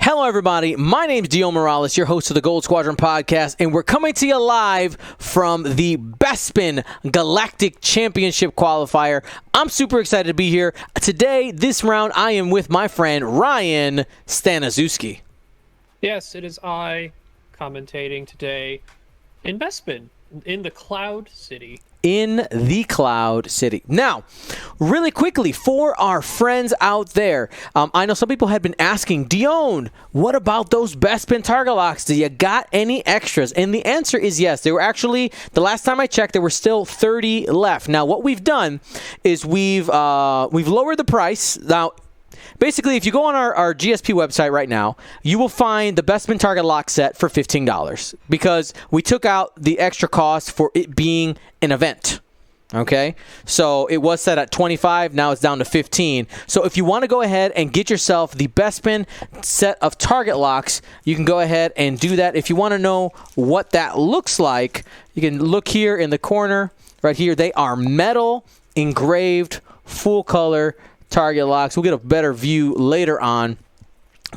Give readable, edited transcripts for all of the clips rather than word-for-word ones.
Hello, everybody. My name's Dio Morales, your host of the Gold Squadron podcast, and we're coming to you live from the Bespin Galactic Championship Qualifier. I'm super excited to be here. Today, this round, I am with my friend Ryan Staniszewski. Yes, it is I commentating today in Bespin, in the Cloud City. In the Cloud City. Now, really quickly, for our friends out there, I know some people had been asking, Dion, what about those Bespin target locks? Do you got any extras? And the answer is yes. There were actually, the last time I checked, there were still 30 left. Now, what we've done is we've lowered the price. Now, basically, if you go on our GSP website right now, you will find the Bespin Target Lock set for $15 because we took out the extra cost for it being an event. Okay? So it was set at $25, now it's down to $15. So if you want to go ahead and get yourself the Bespin set of target locks, you can go ahead and do that. If you want to know what that looks like, you can look here in the corner right here. They are metal engraved full color target locks. We'll get a better view later on,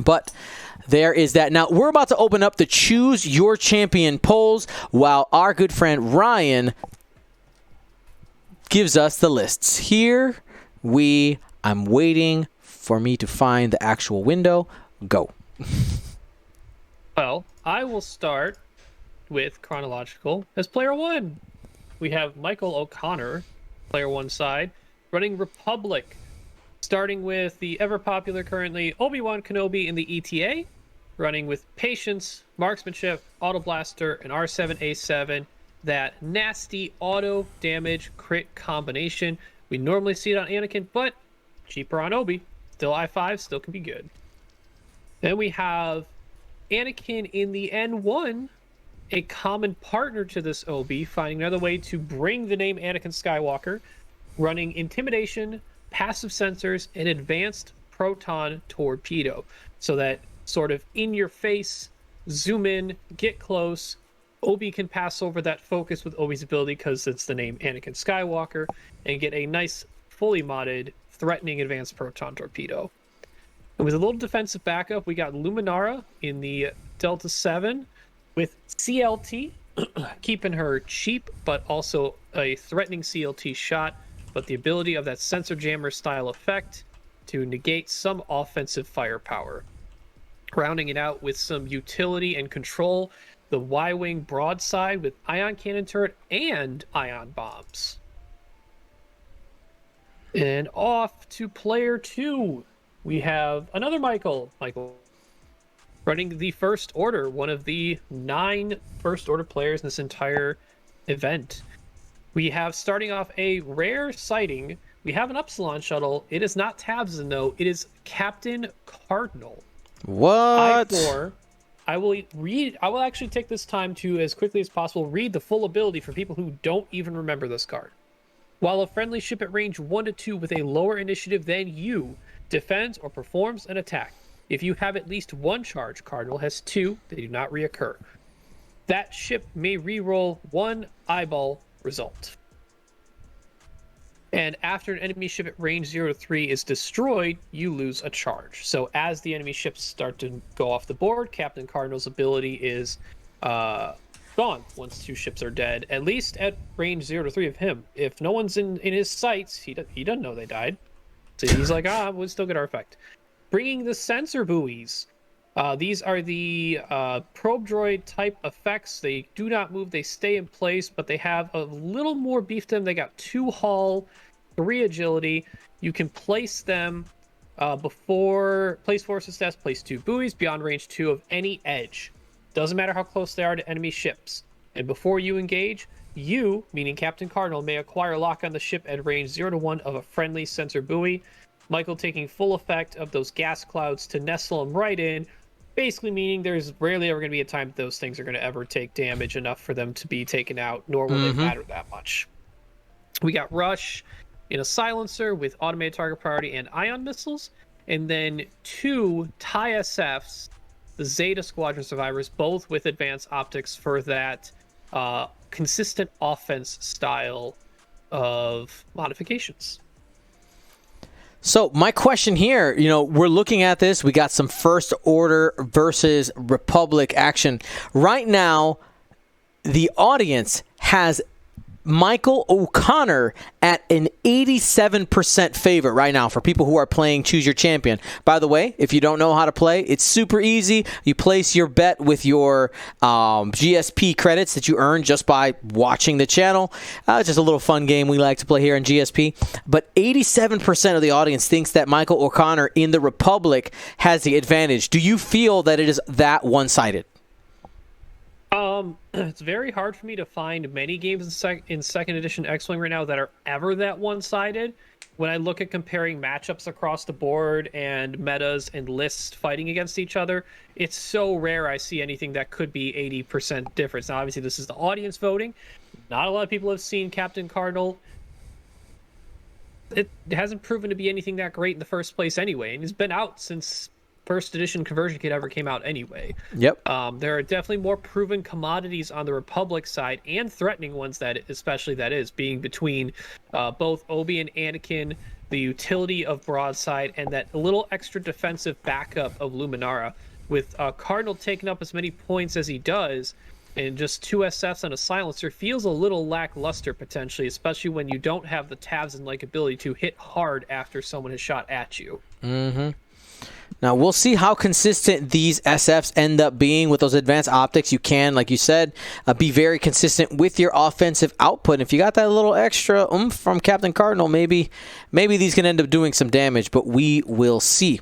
but there is that. Now we're about to open up the Choose Your Champion polls while our good friend Ryan gives us the lists. I'm waiting for me to find the actual window. Go. Well, I will start with chronological. As player one, we have Michael O'Connor, player one side, running Republic. Starting with the ever-popular currently Obi-Wan Kenobi in the ETA, running with Patience, Marksmanship, Auto Blaster, and R7A7, that nasty auto-damage crit combination. We normally see it on Anakin, but cheaper on Obi. Still I5, still can be good. Then we have Anakin in the N1, a common partner to this Obi, finding another way to bring the name Anakin Skywalker, running Intimidation, passive sensors, and advanced proton torpedo, so that sort of in your face, zoom in, get close. Obi can pass over that focus with Obi's ability because it's the name Anakin Skywalker, and get a nice fully modded threatening advanced proton torpedo. And with a little defensive backup, we got Luminara in the Delta 7 with CLT, keeping her cheap but also a threatening CLT shot, but the ability of that sensor jammer style effect to negate some offensive firepower. Rounding it out with some utility and control, the Y-Wing broadside with ion cannon turret and ion bombs. And off to player two, we have another Michael running the First Order, one of the 9 First Order players in this entire event. We have, starting off, a rare sighting. We have an Upsilon shuttle. It is not Tabson, though. It is Captain Cardinal. What? I4. I will actually take this time to, as quickly as possible, read the full ability for people who don't even remember this card. While a friendly ship at range 1 to 2 with a lower initiative than you defends or performs an attack, if you have at least 1 charge, Cardinal has 2. They do not reoccur. That ship may reroll 1 eyeball result. And after an enemy ship at range 0 to 3 is destroyed, you lose a charge. So as the enemy ships start to go off the board, Captain Cardinal's ability is gone once 2 ships are dead, at least at range 0 to 3 of him. If no one's in his sights, he doesn't know they died. So he's like, we'll still get our effect. Bringing the sensor buoys. These are the probe droid type effects. They do not move, they stay in place, but they have a little more beef to them. They got 2 hull, 3 agility. You can place them place forces stats, place 2 buoys beyond range 2 of any edge. Doesn't matter how close they are to enemy ships. And before you engage, you, meaning Captain Cardinal, may acquire lock on the ship at range 0 to 1 of a friendly sensor buoy. Michael taking full effect of those gas clouds to nestle them right in, basically meaning there's rarely ever going to be a time that those things are going to ever take damage enough for them to be taken out, nor will they matter that much. We got Rush in a silencer with automated target priority and ion missiles, and then 2 TIE SFs, the Zeta Squadron survivors, both with advanced optics for that consistent offense style of modifications. So my question here, we're looking at this. We got some First Order versus Republic action. Right now, the audience has Michael O'Connor at an 87% favorite right now for people who are playing Choose Your Champion. By the way, if you don't know how to play, it's super easy. You place your bet with your GSP credits that you earn just by watching the channel. It's just a little fun game we like to play here in GSP. But 87% of the audience thinks that Michael O'Connor in the Republic has the advantage. Do you feel that it is that one-sided? It's very hard for me to find many games in second edition X-Wing right now that are ever that one-sided. When I look at comparing matchups across the board and metas and lists fighting against each other, it's so rare I see anything that could be 80% difference. Now, obviously, this is the audience voting. Not a lot of people have seen Captain Cardinal. It hasn't proven to be anything that great in the first place anyway, and it's been out since first edition conversion kit ever came out anyway. Yep. There are definitely more proven commodities on the Republic side and threatening ones that is being between both Obi and Anakin, the utility of Broadside, and that little extra defensive backup of Luminara. With Cardinal taking up as many points as he does, and just 2 SFs and a silencer feels a little lackluster potentially, especially when you don't have the tabs and like ability to hit hard after someone has shot at you. Mm-hmm. Now, we'll see how consistent these SFs end up being with those advanced optics. You can, like you said, be very consistent with your offensive output. And if you got that little extra oomph from Captain Cardinal, maybe these can end up doing some damage, but we will see.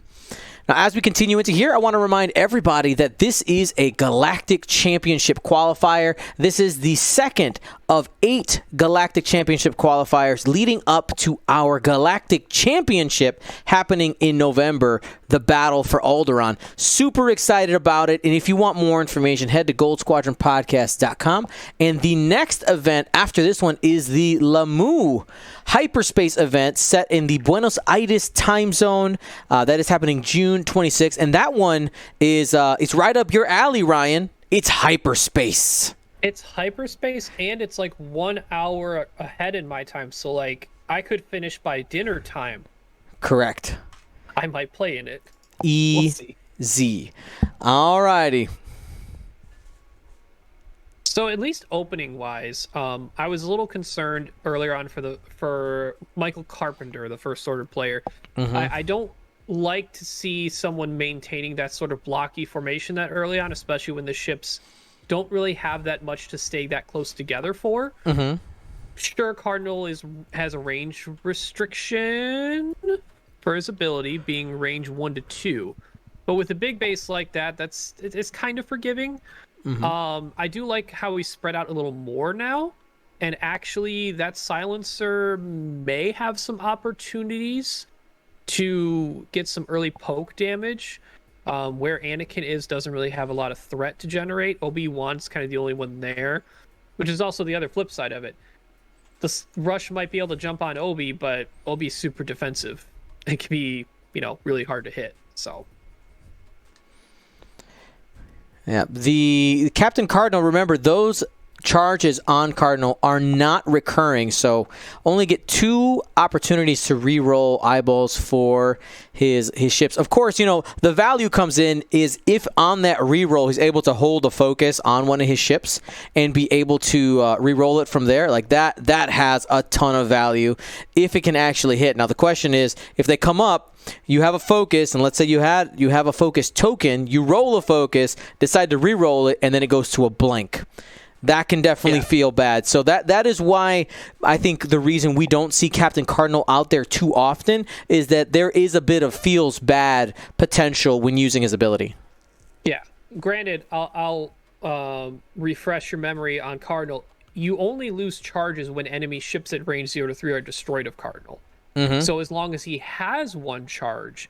Now, as we continue into here, I want to remind everybody that this is a Galactic Championship qualifier. This is the second of 8 Galactic Championship qualifiers leading up to our Galactic Championship happening in November, the Battle for Alderaan. Super excited about it, and if you want more information, head to goldsquadronpodcast.com. And the next event after this one is the Lamu Hyperspace event set in the Buenos Aires time zone. That is happening June 26th, and that one is it's right up your alley, Ryan. It's hyperspace. It's hyperspace, and it's like 1 hour ahead in my time, so like I could finish by dinner time. Correct. I might play in it. Easy. Alrighty. So at least opening wise, I was a little concerned earlier on for Michael Carpenter, the First Order player. Mm-hmm. I don't like to see someone maintaining that sort of blocky formation that early on, especially when the ships don't really have that much to stay that close together for. Mm-hmm. Sure, Cardinal has a range restriction for his ability, being range 1 to 2. But with a big base like that, it's kind of forgiving. Mm-hmm. I do like how he's spread out a little more now, and actually that silencer may have some opportunities to get some early poke damage. Where Anakin doesn't really have a lot of threat to generate. Obi-Wan's kind of the only one there, which is also the other flip side of it. The Rush might be able to jump on Obi, but Obi's super defensive. It can be, really hard to hit. So, yeah, the Captain Cardinal. Remember, those charges on Cardinal are not recurring, so only get 2 opportunities to re-roll eyeballs for his ships. Of course, the value comes in is if on that re-roll he's able to hold a focus on one of his ships and be able to re-roll it from there. Like that has a ton of value if it can actually hit. Now the question is, if they come up, you have a focus, and let's say you have a focus token, you roll a focus, decide to re-roll it, and then it goes to a blank. That can definitely feel bad. So that is why I think the reason we don't see Captain Cardinal out there too often is that there is a bit of feels bad potential when using his ability. Yeah. Granted, I'll refresh your memory on Cardinal. You only lose charges when enemy ships at range 0 to 3 are destroyed of Cardinal. Mm-hmm. So as long as he has 1 charge,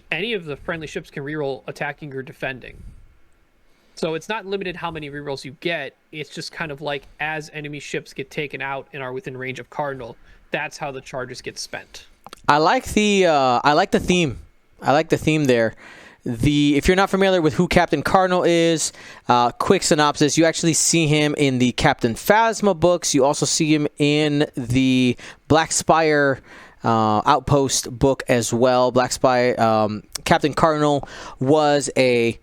any of the friendly ships can reroll attacking or defending. So it's not limited how many rerolls you get. It's just kind of like as enemy ships get taken out and are within range of Cardinal, that's how the charges get spent. I like the theme. I like the theme there. If you're not familiar with who Captain Cardinal is, quick synopsis: you actually see him in the Captain Phasma books. You also see him in the Black Spire outpost book as well. Black Spy Captain Cardinal was a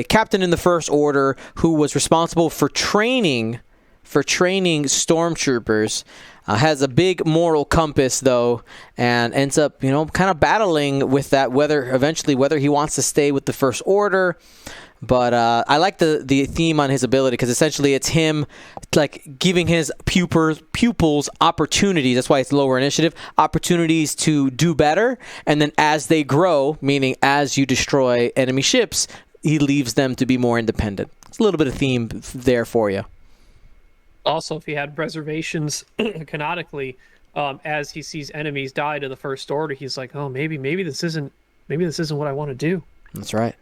captain in the First Order who was responsible for training stormtroopers. Has a big moral compass though, and ends up kind of battling with that whether he wants to stay with the First Order. But I like the theme on his ability because essentially it's him like giving his pupils opportunities. That's why it's lower initiative, opportunities to do better. And then as they grow, meaning as you destroy enemy ships, he leaves them to be more independent. It's a little bit of theme there for you. Also, if he had reservations canonically, as he sees enemies die to the First Order, he's like, oh, maybe this isn't what I want to do. That's right.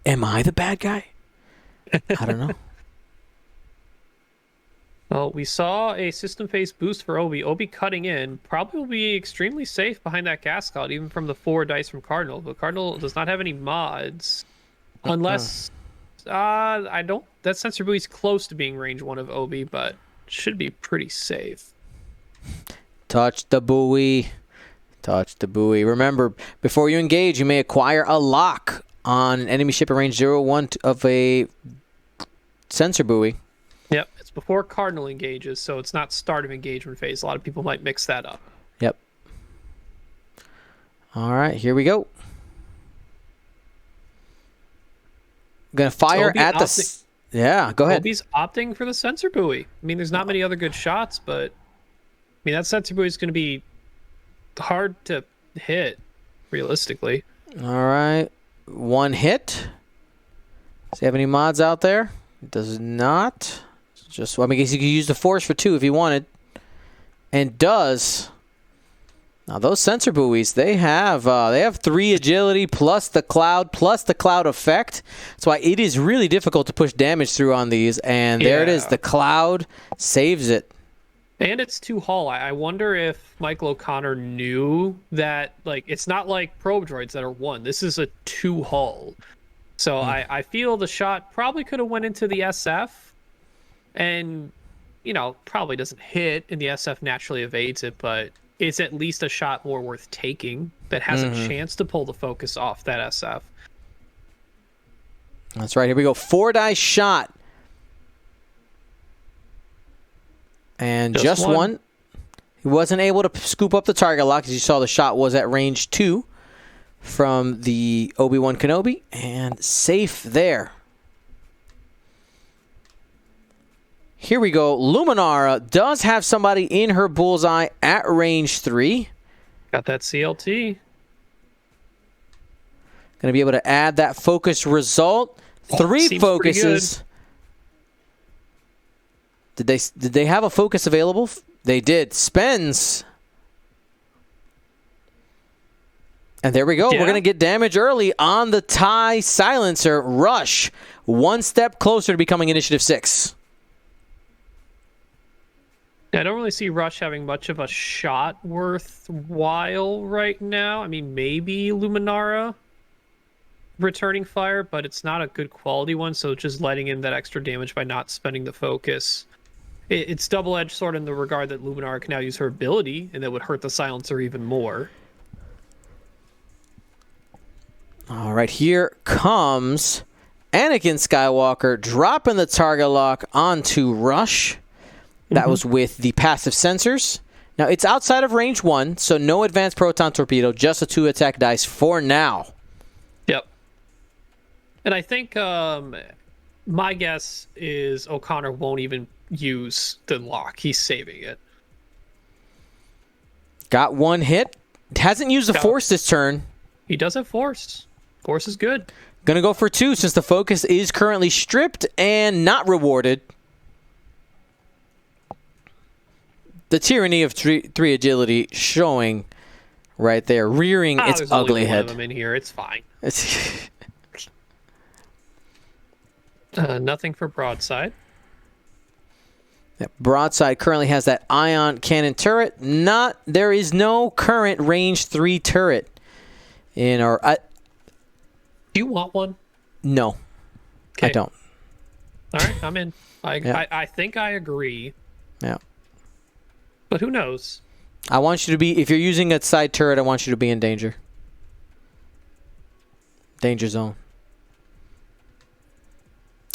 Am I the bad guy? I don't know. Well, we saw a system phase boost for Obi. Obi cutting in probably will be extremely safe behind that gas cloud, even from the 4 dice from Cardinal. But Cardinal does not have any mods, unless I don't. That sensor buoy's close to being range 1 of Obi, but should be pretty safe. Touch the buoy. Touch the buoy. Remember, before you engage, you may acquire a lock on an enemy ship at range 0-1 of a sensor buoy. Yep, it's before Cardinal engages, so it's not start of engagement phase. A lot of people might mix that up. Yep. All right, here we go. I'm going to fire at the... Yeah, go ahead. Obi's opting for the sensor buoy. I mean, there's not many other good shots, but... I mean, that sensor buoy is going to be hard to hit, realistically. All right. 1 hit. Does he have any mods out there? It does not. Just, I guess you could use the Force for 2 if you wanted. And does. Now those sensor buoys, they have 3 agility plus the cloud effect. That's why it is really difficult to push damage through on these. And there it is. The cloud saves it. And it's 2 hull. I wonder if Michael O'Connor knew that, like, it's not like probe droids that are 1. This is a 2 hull. So I feel the shot probably could have went into the SF and, probably doesn't hit, and the SF naturally evades it, but it's at least a shot more worth taking that has a chance to pull the focus off that SF. That's right. Here we go. 4 dice shot. And just one. He wasn't able to scoop up the target lock, as you saw the shot was at range 2 from the Obi-Wan Kenobi, and safe there. Here we go. Luminara does have somebody in her bullseye at range 3. Got that CLT. Going to be able to add that focus result. 3 focuses. Did they have a focus available? They did. Spends. And there we go. Yeah. We're going to get damage early on the TIE silencer. Rush. 1 step closer to becoming Initiative 6. I don't really see Rush having much of a shot worthwhile right now. I mean, maybe Luminara returning fire, but it's not a good quality one, so just letting in that extra damage by not spending the focus. It's double-edged sword in the regard that Luminara can now use her ability, and that would hurt the silencer even more. All right, here comes Anakin Skywalker dropping the target lock onto Rush. That was with the passive sensors. Now, it's outside of range 1, so no advanced proton torpedo, just a 2 attack dice for now. Yep. And I think my guess is O'Connor won't even use the lock. He's saving it. Got 1 hit. Hasn't used the Force this turn. He does have Force. Force is good. Gonna go for 2 since the focus is currently stripped and not rewarded. The tyranny of 3 agility showing right there, rearing its ugly head. One of them in here. It's fine. Nothing for broadside. Yep. Broadside currently has that ion cannon turret. There is no current range 3 turret in our. Do you want one? No, I don't. All right, I'm in. I think I agree. Yeah. But who knows? I want you to be, if you're using a side turret, I want you to be in danger. Danger zone.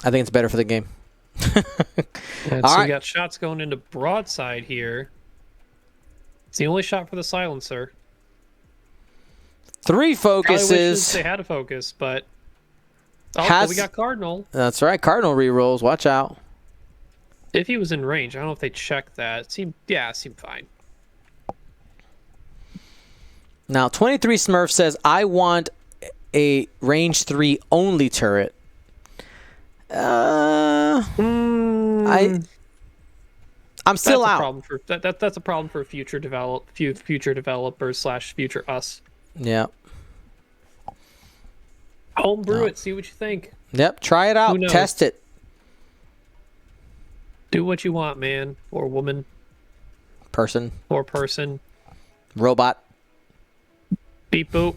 I think it's better for the game. And so we got shots going into broadside here. It's the only shot for the silencer. 3 focuses. Probably wishes they had a focus, but but we got Cardinal. That's right. Cardinal rerolls. Watch out. If he was in range, I don't know if they checked that. It seemed fine. Now, 23 Smurf says, I want a range 3 only turret. I'm still out. That's a problem for future developers / future us. Yeah. Homebrew it. See what you think. Yep. Try it out. Test it. Do what you want, man or woman. Person. Or person. Robot. Beep boop.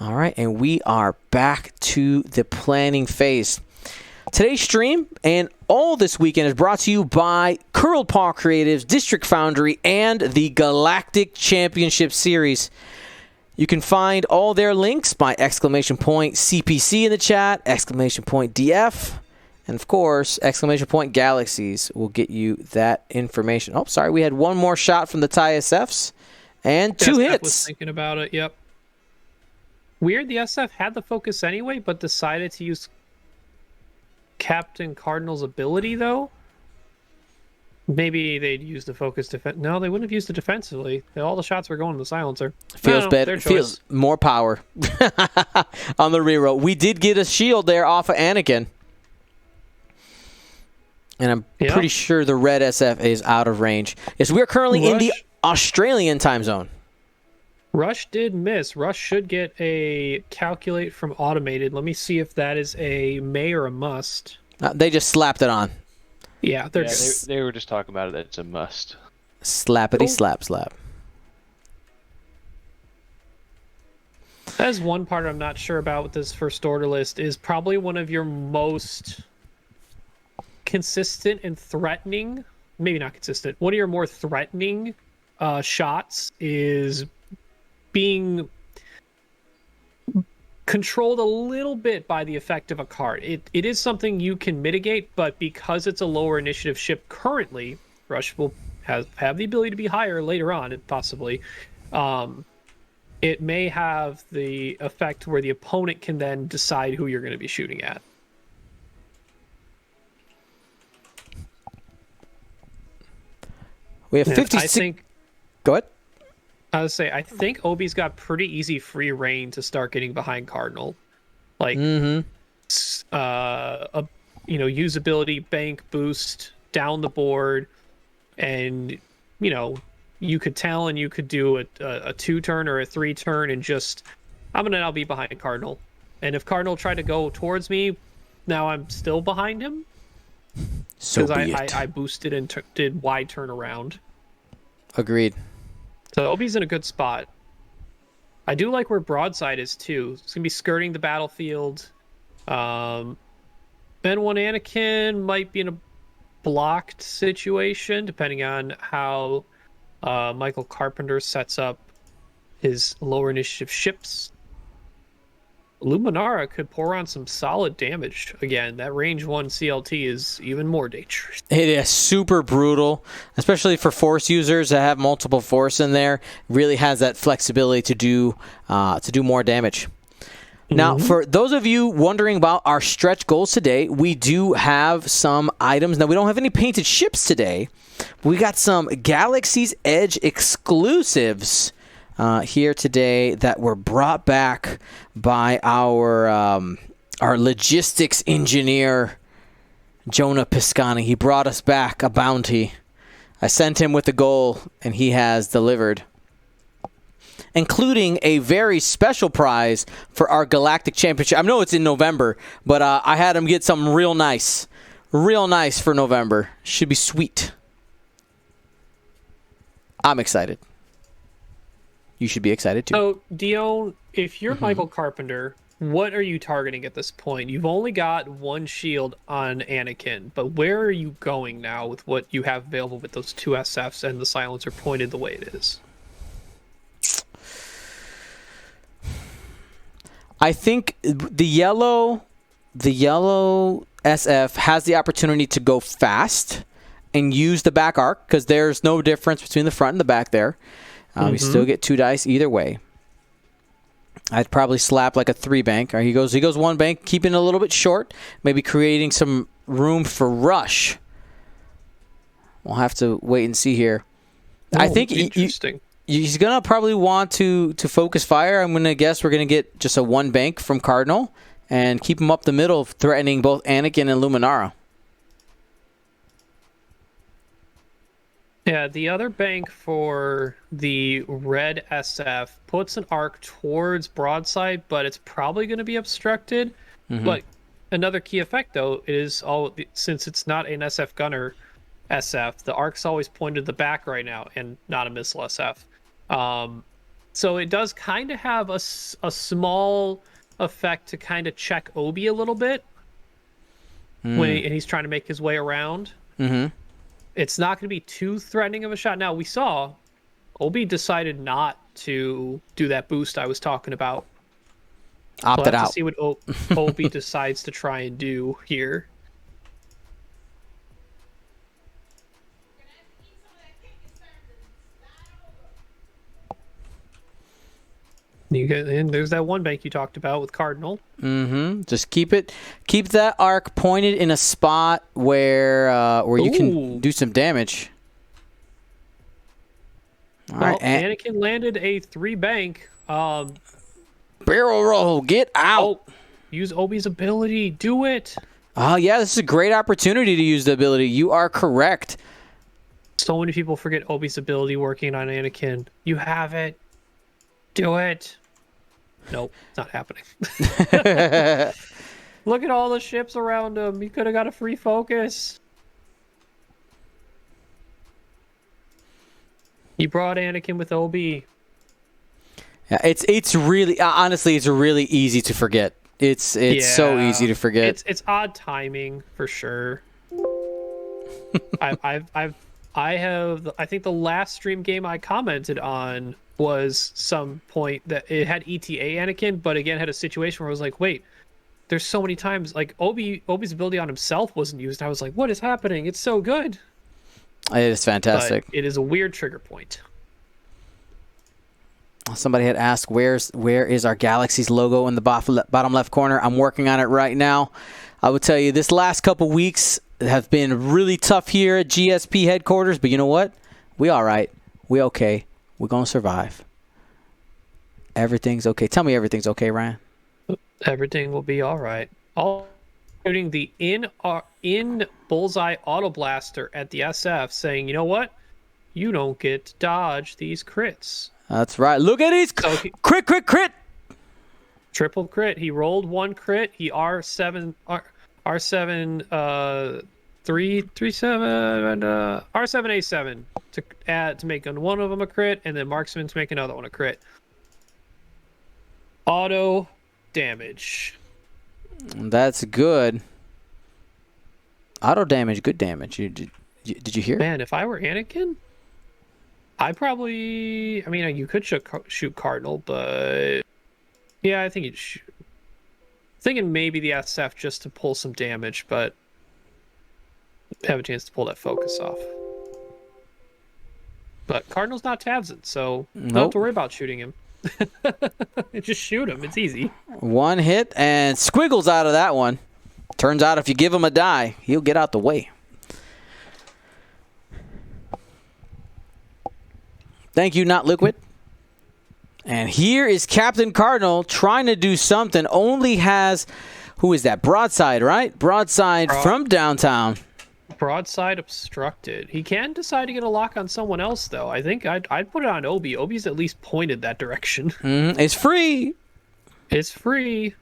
All right, and we are back to the planning phase. Today's stream and all this weekend is brought to you by Curled Paw Creatives, District Foundry, and the Galactic Championship Series. You can find all their links by ! CPC in the chat, ! DF, and of course, ! Galaxies will get you that information. Oh, sorry, we had one more shot from the TIE-SFs and 2 hits. I was thinking about it, yep. Weird, the SF had the focus anyway, but decided to use Captain Cardinal's ability, though. Maybe they'd use the focus defense. No, they wouldn't have used it defensively. All the shots were going to the silencer. Feels better. Feels more power on the reroll. We did get a shield there off of Anakin. And I'm pretty sure the red SF is out of range. Yes, we're currently in the Australian time zone. Rush did miss. Rush should get a calculate from automated. Let me see if that is a may or a must. They just slapped it on. Yeah, they were just talking about it. That it's a must. Slappity slap slap. That is one part I'm not sure about with this first order list. Is probably one of your most consistent and threatening. Maybe not consistent. One of your more threatening shots is being controlled a little bit by the effect of a card. It is something you can mitigate, but because it's a lower initiative ship currently, Rush will have the ability to be higher later on, possibly. It may have the effect where the opponent can then decide who you're going to be shooting at. We have 56. I think. Go ahead. I would say I think Obi's got pretty easy free reign to start getting behind Cardinal, like usability, bank boost down the board, and you could tell and you could do a 2-turn or a 3-turn and just I'm gonna now be behind Cardinal, and if Cardinal tried to go towards me, now I'm still behind him because I boosted and did wide turnaround. Agreed. So Obi's in a good spot. I do like where broadside is too. It's gonna be skirting the battlefield. Ben 1 Anakin might be in a blocked situation, depending on how Michael Carpenter sets up his lower initiative ships. Luminara could pour on some solid damage. Again, that range 1 CLT is even more dangerous. It is super brutal, especially for force users that have multiple force in there. Really has that flexibility to do more damage. Now, for those of you wondering about our stretch goals today, we do have some items. Now, we don't have any painted ships today. We got some Galaxies Edge exclusives here today that were brought back by our logistics engineer, Jonah Piscani. He brought us back a bounty. I sent him with the goal, and he has delivered, including a very special prize for our Galactic Championship. I know it's in November, but I had him get something real nice for November. Should be sweet. I'm excited. You should be excited too. So, Dion, if you're Michael Carpenter, what are you targeting at this point? You've only got one shield on Anakin, but where are you going now with what you have available with those 2 SFs and the silencer pointed the way it is? I think the yellow SF has the opportunity to go fast and use the back arc, because there's no difference between the front and the back there. You still get 2 dice either way. I'd probably slap like a 3 bank. Or he goes 1 bank, keeping it a little bit short, maybe creating some room for rush. We'll have to wait and see here. I think he's gonna probably want to focus fire. I'm gonna guess we're gonna get just a 1 bank from Cardinal and keep him up the middle, threatening both Anakin and Luminara. Yeah, the other bank for the red SF puts an arc towards broadside, but it's probably going to be obstructed. But another key effect, though, is since it's not an SF gunner SF, the arc's always pointed to the back right now and not a missile SF. So it does kind of have a small effect to kind of check Obi a little bit when he's trying to make his way around. It's not going to be too threatening of a shot. Now, we saw Obi decided not to do that boost I was talking about. Opted out. To see what Obi decides to try and do here. And there's that 1 bank you talked about with Cardinal. Just keep that arc pointed in a spot where you can do some damage. All right, Anakin landed a 3 bank. Barrel roll, get out. Use Obi's ability. Do it. Oh yeah, this is a great opportunity to use the ability. You are correct. So many people forget Obi's ability working on Anakin. You have it. Do it. Nope, it's not happening. Look at all the ships around him. You could have got a free focus. He brought Anakin with Obi. Yeah, it's really honestly, it's really easy to forget. It's so easy to forget. It's odd timing for sure. I think the last stream game I commented on was some point that it had ETA Anakin, but again had a situation where I was like, wait, there's so many times like Obi's ability on himself wasn't used. I was like, what is happening? It's so good. It is fantastic. But it is a weird trigger point. Somebody had asked, where is our Galaxies logo in the bottom left corner? I'm working on it right now. I would tell you this last couple weeks have been really tough here at GSP headquarters, but you know what? We all right. We okay. We're going to survive. Everything's okay. Tell me everything's okay, Ryan. Everything will be all right. Including the in bullseye auto blaster at the SF saying, you know what? You don't get to dodge these crits. That's right. Look at these. Crit. Triple crit. He rolled 1 crit. He R7 R7A7 to make one of them a crit, and then Marksman to make another one a crit. Auto damage. That's good. Auto damage, good damage. Did you hear? Man, if I were Anakin, I probably. I mean, you could shoot Cardinal, but yeah, I think you'd shoot. Thinking maybe the SF just to pull some damage, but have a chance to pull that focus off. But Cardinal's not Tabson, so don't have to worry about shooting him. Just shoot him. It's easy. 1 hit and squiggles out of that one. Turns out if you give him a die, he'll get out the way. Thank you, Not Liquid. And here is Captain Cardinal trying to do something. Only has, who is that? Broadside, right? Broadside from downtown. Broadside obstructed. He can decide to get a lock on someone else, though. I think I'd put it on Obi. Obi's at least pointed that direction. It's free. It's free.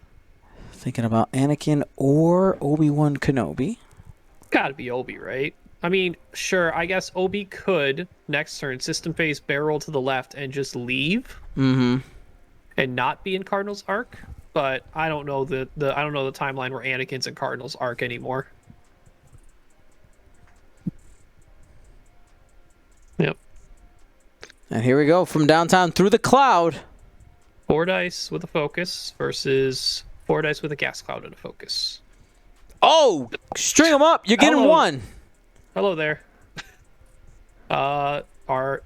Thinking about Anakin or Obi-Wan Kenobi. Gotta be Obi, right? I mean, sure, I guess Obi could, next turn, system phase barrel to the left and just leave. And not be in Cardinal's arc. but I don't know the timeline where Anakin's and Cardinals arc anymore. Yep. And here we go from downtown through the cloud. 4 dice with a focus versus 4 dice with a gas cloud and a focus. Oh, string them up. You're getting Hello. one. Hello there. The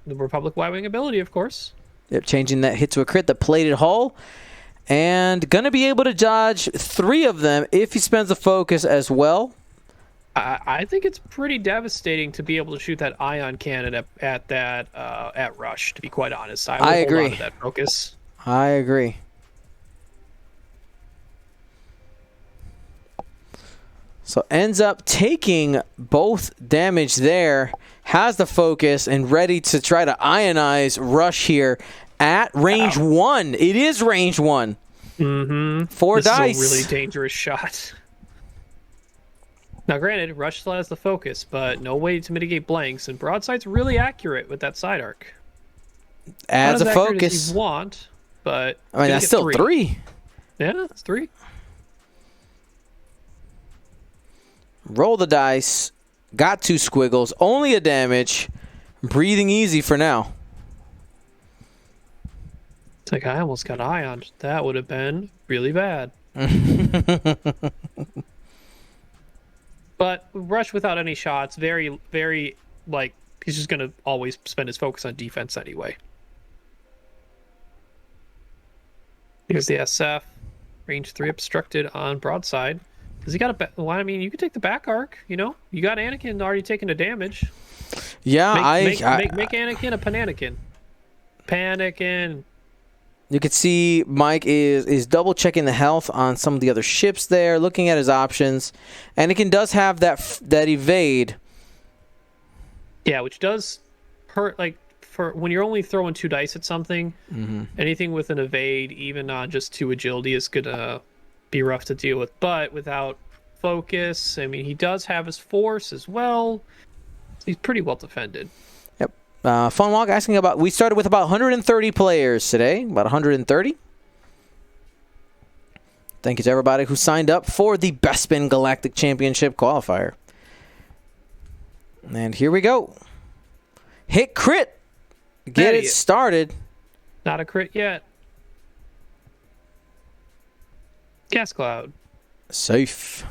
Republic Y-Wing ability, of course. Yep, changing that hit to a crit, the plated hull. And going to be able to dodge 3 of them if he spends a focus as well. I think it's pretty devastating to be able to shoot that ion cannon at rush, to be quite honest. I would hold agree. on to that focus. I agree. So ends up taking both damage there, has the focus, and ready to try to ionize Rush here at range 1. It is range 1. Mm-hmm. 4 dice. This is a really dangerous shot. Now, granted, Rush still has the focus, but no way to mitigate blanks, and Broadside's really accurate with that side arc. Adds Not a as accurate focus. as you want, but I mean, that's still 3. Yeah, that's 3. Roll the dice. Got 2 squiggles. Only a damage. Breathing easy for now. It's like I almost got ion. That would have been really bad. But Rush without any shots, very, very, like, he's just going to always spend his focus on defense anyway. Here's the SF. Range 3 obstructed on broadside. Because he got well, I mean, you could take the back arc, you know? You got Anakin already taking the damage. Yeah, Make Anakin a Pananakin. Panakin. You can see Mike is double checking the health on some of the other ships there, looking at his options. Anakin does have that evade. Yeah, which does hurt. Like for when you're only throwing 2 dice at something, anything with an evade, even on just 2 agility, is gonna be rough to deal with. But without focus, I mean, he does have his force as well. He's pretty well defended. Fun Walk asking about, we started with about 130 players today, about 130. Thank you to everybody who signed up for the Bespin Galactic Championship qualifier. And here we go. Hit crit. Get it started. Not a crit yet. Gas cloud. Safe.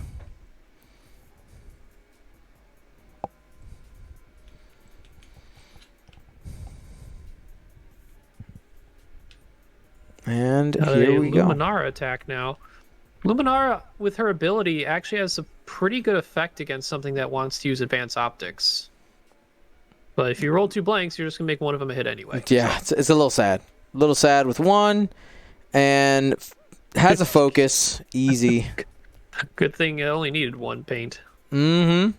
And here we go. Luminara attack now. Luminara, with her ability, actually has a pretty good effect against something that wants to use advanced optics. But if you roll 2 blanks, you're just going to make one of them a hit anyway. Yeah, it's a little sad. A little sad with 1. And has a focus. Easy. Good thing it only needed 1 paint. Mm-hmm.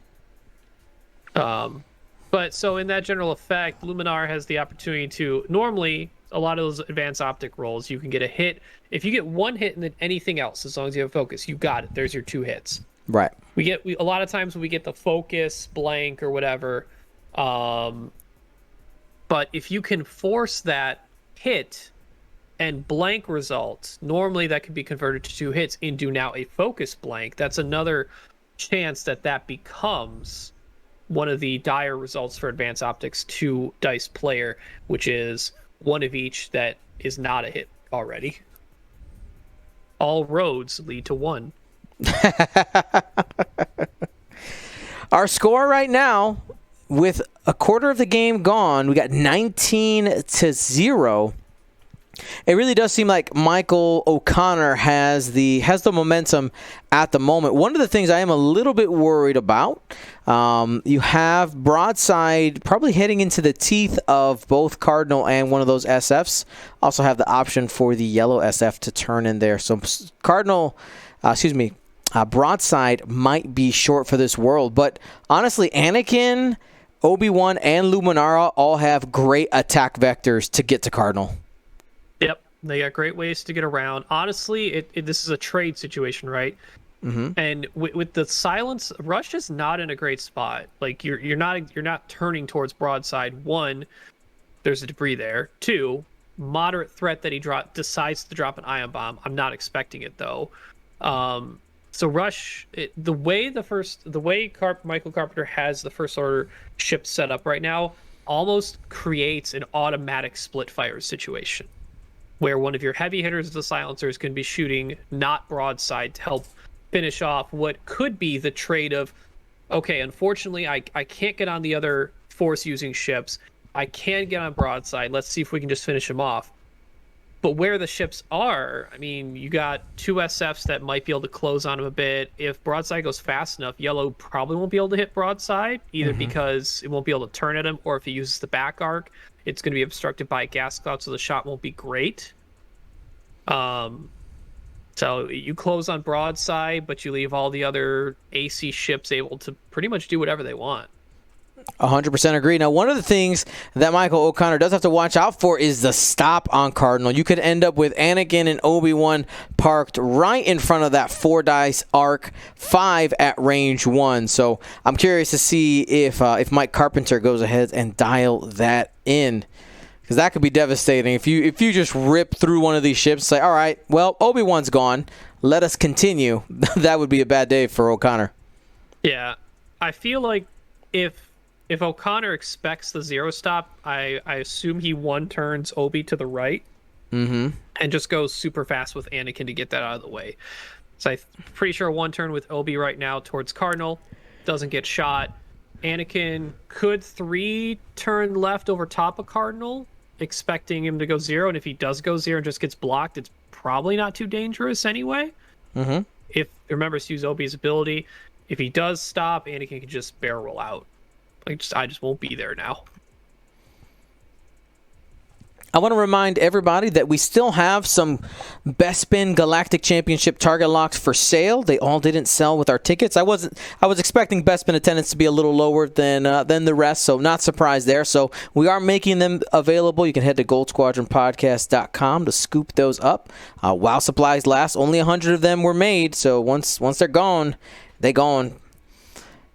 But so in that general effect, Luminar has the opportunity to... Normally, a lot of those advanced optic rolls, you can get a hit. If you get 1 hit and then anything else, as long as you have focus, you got it. There's your 2 hits. Right. A lot of times when we get the focus, blank, or whatever. But if you can force that hit and blank result, normally that could be converted to 2 hits into now a focus blank. That's another chance that becomes one of the dire results for advanced optics 2 dice player, which is 1 of each that is not a hit already. All roads lead to 1. Our score right now, with a quarter of the game gone, we got 19-0. It really does seem like Michael O'Connor has the momentum at the moment. One of the things I am a little bit worried about, you have Broadside probably heading into the teeth of both Cardinal and one of those SFs. Also have the option for the yellow SF to turn in there. So Broadside might be short for this world. But honestly, Anakin, Obi-Wan, and Luminara all have great attack vectors to get to Cardinal. Yep, they got great ways to get around. Honestly, this is a trade situation, right? Mm-hmm. And with the silence, Rush is not in a great spot. Like you're not turning towards broadside. 1, there's a debris there. 2, moderate threat that he decides to drop an ion bomb. I'm not expecting it though. So Rush, the way Michael Carpenter has the first order ship set up right now almost creates an automatic split fire situation where one of your heavy hitters, the silencers, can be shooting not broadside to help finish off what could be the trade of, okay, unfortunately, I can't get on the other force-using ships. I can get on broadside. Let's see if we can just finish them off. But where the ships are, I mean, you got 2 SFs that might be able to close on them a bit. If broadside goes fast enough, yellow probably won't be able to hit broadside, either because it won't be able to turn at him, or if he uses the back arc, it's going to be obstructed by a gas cloud, so the shot won't be great. So you close on broadside, but you leave all the other AC ships able to pretty much do whatever they want. 100% agree. Now, one of the things that Michael O'Connor does have to watch out for is the stop on Cardinal. You could end up with Anakin and Obi-Wan parked right in front of that 4-dice arc, 5 at range 1. So I'm curious to see if Mike Carpenter goes ahead and dial that in, because that could be devastating. If you just rip through one of these ships, say, all right, well, Obi-Wan's gone, let us continue. That would be a bad day for O'Connor. Yeah, I feel like if O'Connor expects the 0 stop, I assume he 1-turns Obi to the right and just goes super fast with Anakin to get that out of the way. So I'm pretty sure 1-turn with Obi right now towards Cardinal, doesn't get shot. Anakin could 3-turn left over top of Cardinal, expecting him to go 0, and if he does go 0 and just gets blocked, it's probably not too dangerous anyway. If remembers to use Obi's ability, if he does stop, Anakin can just barrel roll out. I just won't be there now. I want to remind everybody that we still have some Bespin Galactic Championship target locks for sale. They all didn't sell with our tickets. I was expecting Bespin attendance to be a little lower than the rest, so not surprised there. So we are making them available. You can head to goldsquadronpodcast.com to scoop those up while supplies last. Only 100 of them were made, so once they're gone, they're gone.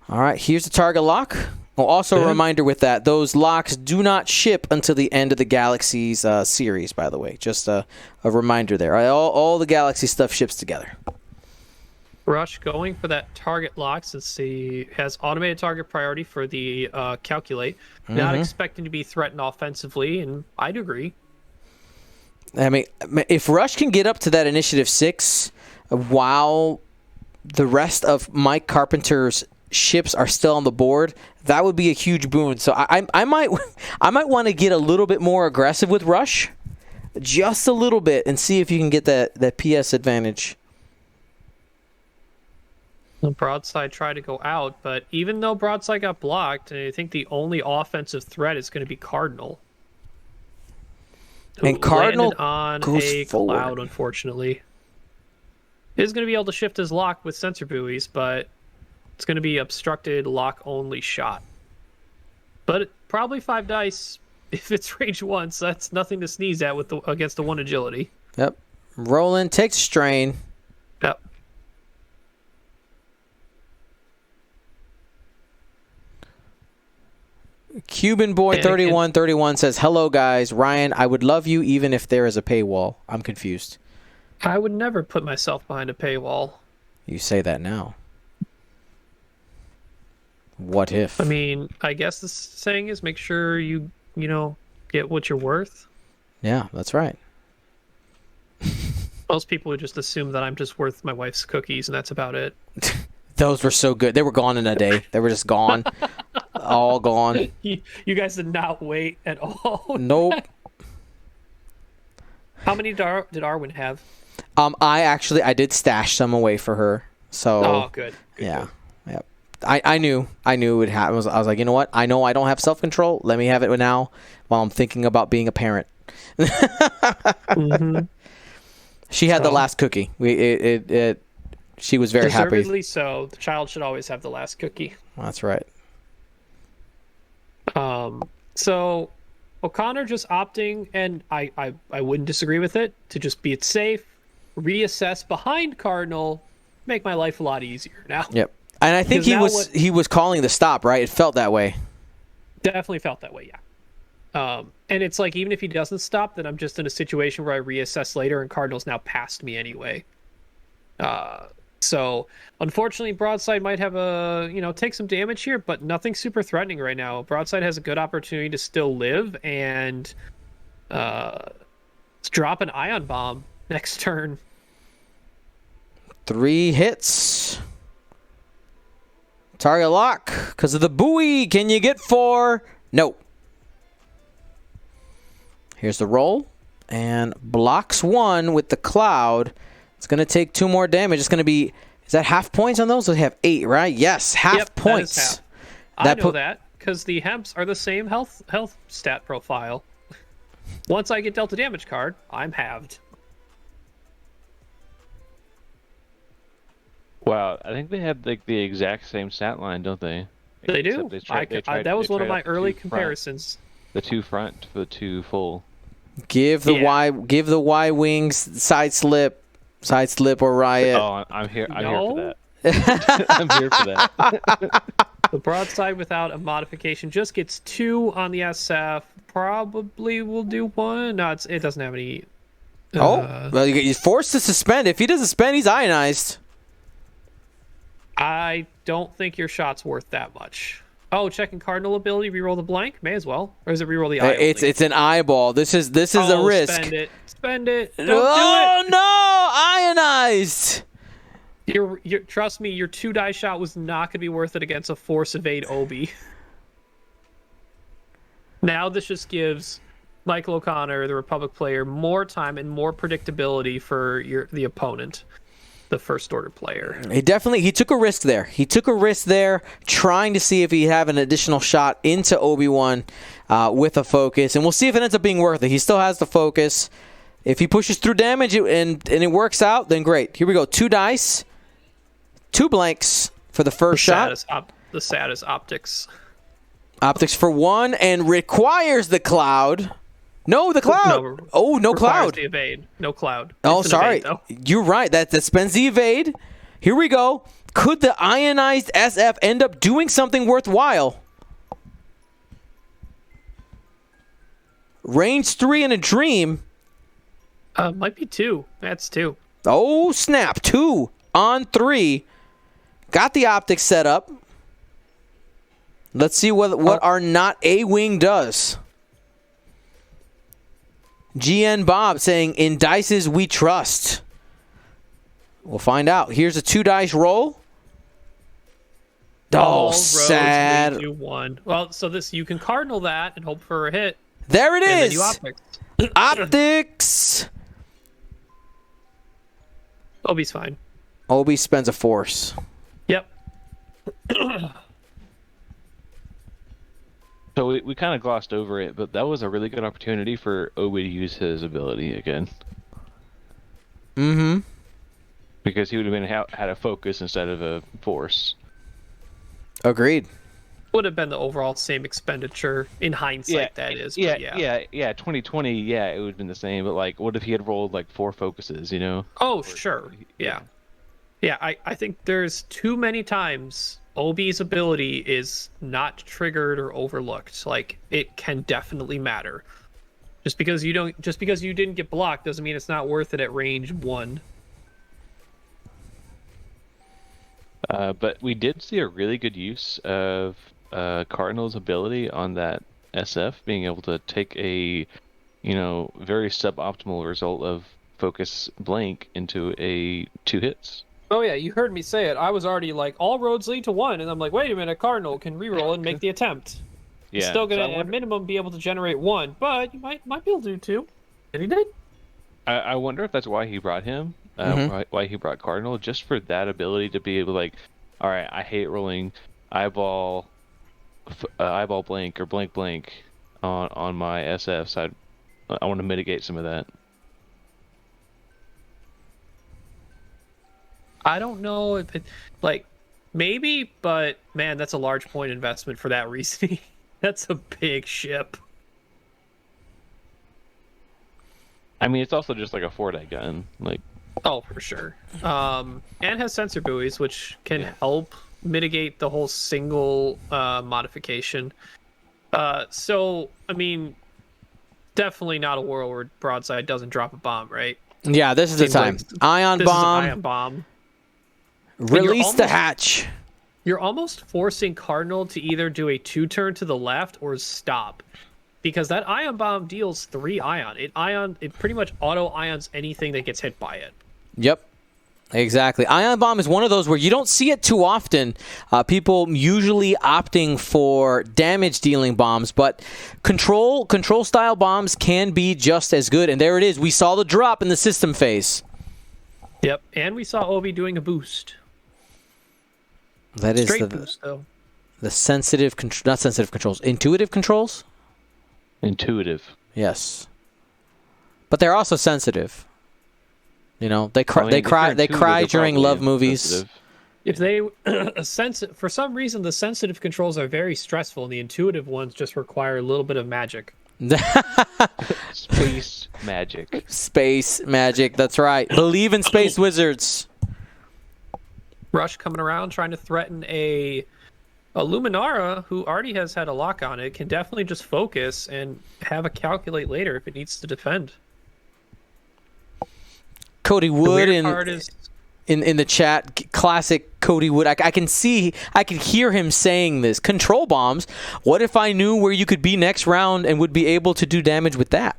All right, here's the target lock. Well, also a reminder with that, those locks do not ship until the end of the Galaxies series, by the way. Just a reminder there. All the Galaxy stuff ships together. Rush going for that target lock since he has automated target priority for the calculate. Not expecting to be threatened offensively, and I'd agree. I mean, if Rush can get up to that initiative 6 while the rest of Mike Carpenter's ships are still on the board, that would be a huge boon. So I might want to get a little bit more aggressive with Rush, just a little bit, and see if you can get that PS advantage. The broadside tried to go out, but even though broadside got blocked, I think the only offensive threat is going to be Cardinal. And Cardinal on goes a forward. cloud, unfortunately. He's going to be able to shift his lock with sensor buoys, but it's going to be obstructed lock-only shot. But probably 5 dice if it's range 1, so that's nothing to sneeze at against the 1 agility. Yep. Roland takes strain. Yep. Cuban Boy 3131 says, hello, guys. Ryan, I would love you even if there is a paywall. I'm confused. I would never put myself behind a paywall. You say that now. What if? I mean, I guess the saying is make sure you get what you're worth. Yeah, that's right. Most people would just assume that I'm just worth my wife's cookies, and that's about it. Those were so good. They were gone in a day. They were just gone. All gone. You guys did not wait at all. Nope. How many did Arwen have? I did stash some away for her. So Oh, good. Yeah. Yep. I knew it would happen. I was like, you know what? I know I don't have self-control. Let me have it now while I'm thinking about being a parent. She had the last cookie. She was very happy. Deservedly so. The child should always have the last cookie. That's right. So O'Connor just opting, and I wouldn't disagree with it, to just be it safe, reassess behind Cardinal, make my life a lot easier now. Yep. And I think he was calling the stop, right? It felt that way. Definitely felt that way, yeah. And it's like, even if he doesn't stop, then I'm just in a situation where I reassess later, and Cardinal's now past me anyway. So unfortunately, Broadside might have take some damage here, but nothing super threatening right now. Broadside has a good opportunity to still live and drop an ion bomb next turn. 3 hits. Target lock because of the buoy. Can you get 4? No. Here's the roll. And blocks 1 with the cloud. It's going to take 2 more damage. It's going to be... Is that half points on those? They have 8, right? Yes, half points. That is half. I know that because the Hemps are the same health stat profile. Once I get dealt a damage card, I'm halved. Wow, I think they have like the exact same stat line, don't they? They do. That was one of my early comparisons. The 2 front for the 2 full. Give the Y wings side slip or riot. Oh, I'm here for that. I'm here for that. The Broadside without a modification just gets 2 on the SF. Probably will do 1. No, it doesn't have any. Well, you're forced to suspend. If he doesn't suspend, he's ionized. I don't think your shot's worth that much. Oh, checking Cardinal ability, reroll the blank? May as well. Or is it reroll the eye? It's an eyeball. This is a risk. Spend it. Don't do it. No! Ionized. Trust me, your 2 die shot was not going to be worth it against a force evade Obi. Now this just gives Michael O'Connor, the Republic player, more time and more predictability for the opponent. The first order player. He took a risk there. Trying to see if he have an additional shot into Obi-Wan with a focus, and we'll see if it ends up being worth it. He still has the focus. If he pushes through damage and it works out, then great. Here we go. 2 dice, 2 blanks for the first shot. The saddest optics. Optics for 1 and requires the cloud. No, the cloud. No cloud. The evade. No cloud. Oh, sorry. You're right. That spends the evade. Here we go. Could the ionized SF end up doing something worthwhile? Range 3 in a dream. Might be 2. That's 2. Oh, snap. 2 on 3. Got the optics set up. Let's see what our not A-wing does. GN Bob saying, in dices we trust. We'll find out. Here's a 2 dice roll. Oh, sad. Lead to 1. Well, so you can cardinal that and hope for a hit. There it is. Then you Optics. Obi's fine. Obi spends a force. Yep. So we kind of glossed over it, but that was a really good opportunity for Obi to use his ability again. Mm-hmm. Because he would have had a focus instead of a force. Agreed. Would have been the overall same expenditure in hindsight. That is. Yeah. 2020, it would have been the same. But like, what if he had rolled like 4 focuses? You know? Oh, sure. Yeah. I think there's too many times Obi's ability is not triggered or overlooked. Like, it can definitely matter. Just because you didn't get blocked doesn't mean it's not worth it at range 1. But we did see a really good use of Cardinal's ability on that SF, being able to take a, very suboptimal result of focus blank into a 2 hits. Oh yeah, you heard me say it. I was already like, all roads lead to 1, and I'm like, wait a minute, Cardinal can reroll and make the attempt. He's still gonna at minimum be able to generate 1, but you might be able to do 2. And he did. I wonder if that's why he brought him. Why he brought Cardinal, just for that ability to be able to, like, all right, I hate rolling eyeball blank or blank on my SF, so I want to mitigate some of that. I don't know if it, like, maybe, but man, that's a large point investment for that reasoning. That's a big ship. I mean, it's also just like a 4-die gun, like. Oh, for sure. And has sensor buoys, which can help mitigate the whole single modification. So, I mean, definitely not a world where broadside doesn't drop a bomb, right? Yeah, this is the Seems time. like Ion This is bomb. an ion bomb. Release the almost- hatch. You're almost forcing Cardinal to either do a 2-turn to the left or stop. Because that ion bomb deals 3 ion. It pretty much auto ions anything that gets hit by it. Yep. Exactly. Ion bomb is one of those where you don't see it too often. People usually opting for damage-dealing bombs, but control style bombs can be just as good. And there it is. We saw the drop in the system phase. Yep, and we saw Obi doing a boost. That is Straight boost, though. the sensitive, not sensitive controls, intuitive controls. Intuitive. Yes, but they're also sensitive. You know, they cry. I mean, they if cry. they're They intuitive, cry they're during probably love movies. insensitive. If they for some reason the sensitive controls are very stressful, and the intuitive ones just require a little bit of magic. Space magic. Space magic. That's right. Believe in space wizards. Rush coming around trying to threaten a Luminara who already has had a lock on it, can definitely just focus and have a calculate later if it needs to defend. Cody The Wood weird part is in the chat, classic Cody Wood. I can hear him saying this. Control bombs. What if I knew where you could be next round and would be able to do damage with that?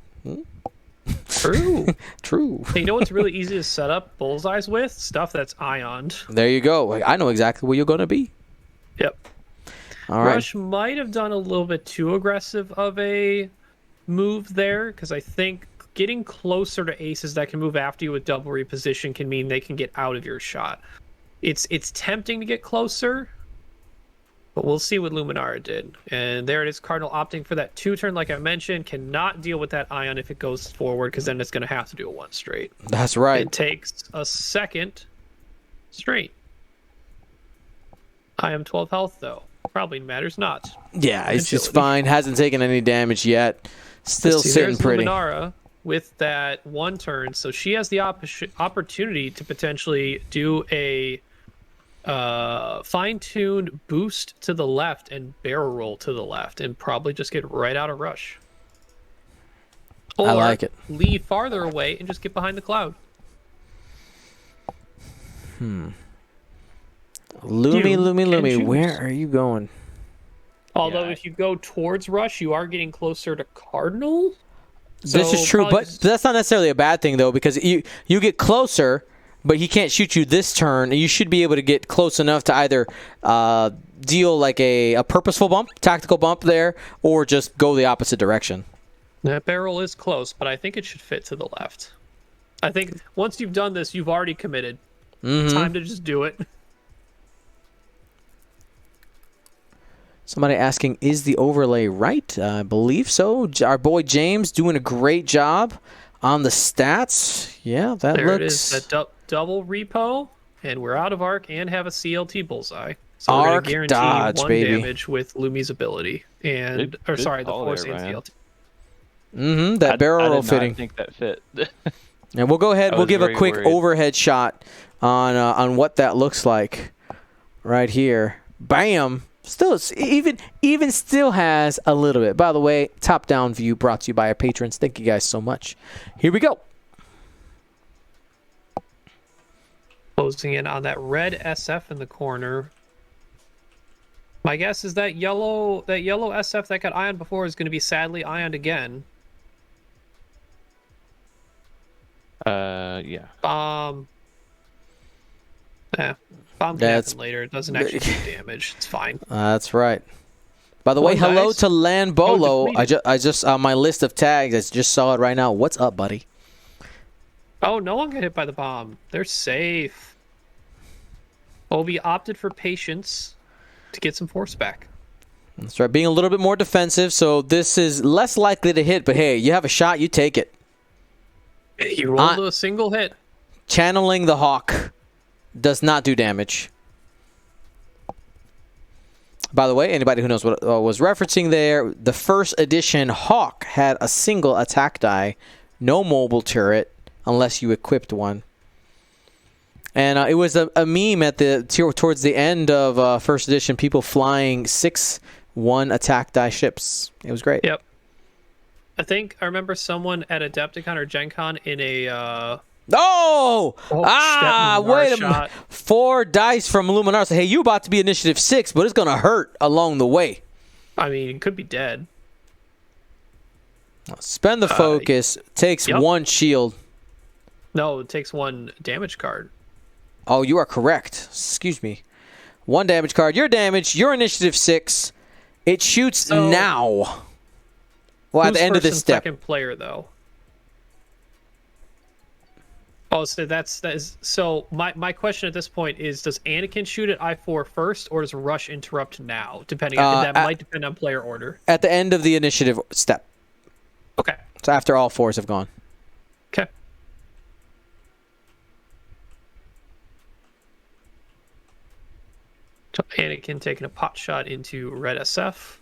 true. True. Hey, you know what's really easy to set up bullseyes with? Stuff that's ioned. There you go. I know exactly where you're going to be. Yep. All right. Rush might have done a little bit too aggressive of a move there, because I think getting closer to aces that can move after you with double reposition can mean they can get out of your shot. It's tempting to get closer, but we'll see what Luminara did. And there it is, Cardinal opting for that 2-turn, like I mentioned, cannot deal with that ion if it goes forward, because then it's going to have to do a 1 straight. That's right. It takes a second straight. I am 12 health, though. Probably matters not. Yeah, it's just fine. Hasn't taken any damage yet. Still See, sitting there's pretty. Luminara with that 1 turn, so she has the opportunity to potentially do a fine-tuned boost to the left and barrel roll to the left, and probably just get right out of rush. Or I like it. leave farther away and just get behind the cloud. Lumi, where are you going? Although Yeah. if you go towards rush, you are getting closer to Cardinal. This So is true, probably but just- that's not necessarily a bad thing, though, because you get closer, but he can't shoot you this turn, and you should be able to get close enough to either deal like a purposeful bump, tactical bump there, or just go the opposite direction. That barrel is close, but I think it should fit to the left. I think once you've done this, you've already committed. Time to just do it. Somebody asking, is the overlay right? I believe so. Our boy James doing a great job on the stats. Yeah, that There looks... it is. That double repo, and we're out of arc and have a CLT bullseye. So we're Arc gonna guarantee dodge, 1 baby. damage with Lumi's ability, and Good the call force there, and Ryan. CLT. that barrel roll I did fitting. not think that fit. And we'll go ahead. I We'll was give a very quick worried. overhead shot on what that looks like right here. Bam! Still, even still has a little bit. By the way, top down view brought to you by our patrons. Thank you guys so much. Here we go. Closing in on that red SF in the corner. My guess is that yellow SF that got ioned before is going to be sadly ioned again. Yeah. Bomb can That's- happen later. It doesn't actually do damage. It's fine. That's right. By the way, One hello dice. to Lambolo. depleted. I just on my list of tags. I just saw it right now. What's up, buddy? Oh, no one got hit by the bomb. They're safe. Obi opted for patience to get some force back. That's right. Being a little bit more defensive, so this is less likely to hit. But hey, you have a shot, you take it. He rolled a single hit. Channeling the Hawk does not do damage. By the way, anybody who knows what I was referencing there, the first edition Hawk had a single attack die, no mobile turret, unless you equipped one. And it was a meme at towards the end of first edition, people flying 6-1 attack die ships. It was great. Yep. I think I remember someone at Adepticon or Gen Con in a Oh! that Luminar Wait a minute. shot. 4 dice from Luminar. So, hey, you about to be initiative 6, but it's going to hurt along the way. I mean, it could be dead. Spend the focus. Takes yep. 1 shield. No, it takes 1 damage card. Oh, you are correct. Excuse me. 1 damage card. You're damaged. You're initiative 6. It shoots now. Well, at the end of this step. Second player, though. Oh, so that is so. My question at this point is: does Anakin shoot at I4 first, or does Rush interrupt now? Depending on that might depend on player order. At the end of the initiative step. Okay. So after all 4s have gone. Okay. So Anakin taking a pot shot into red SF.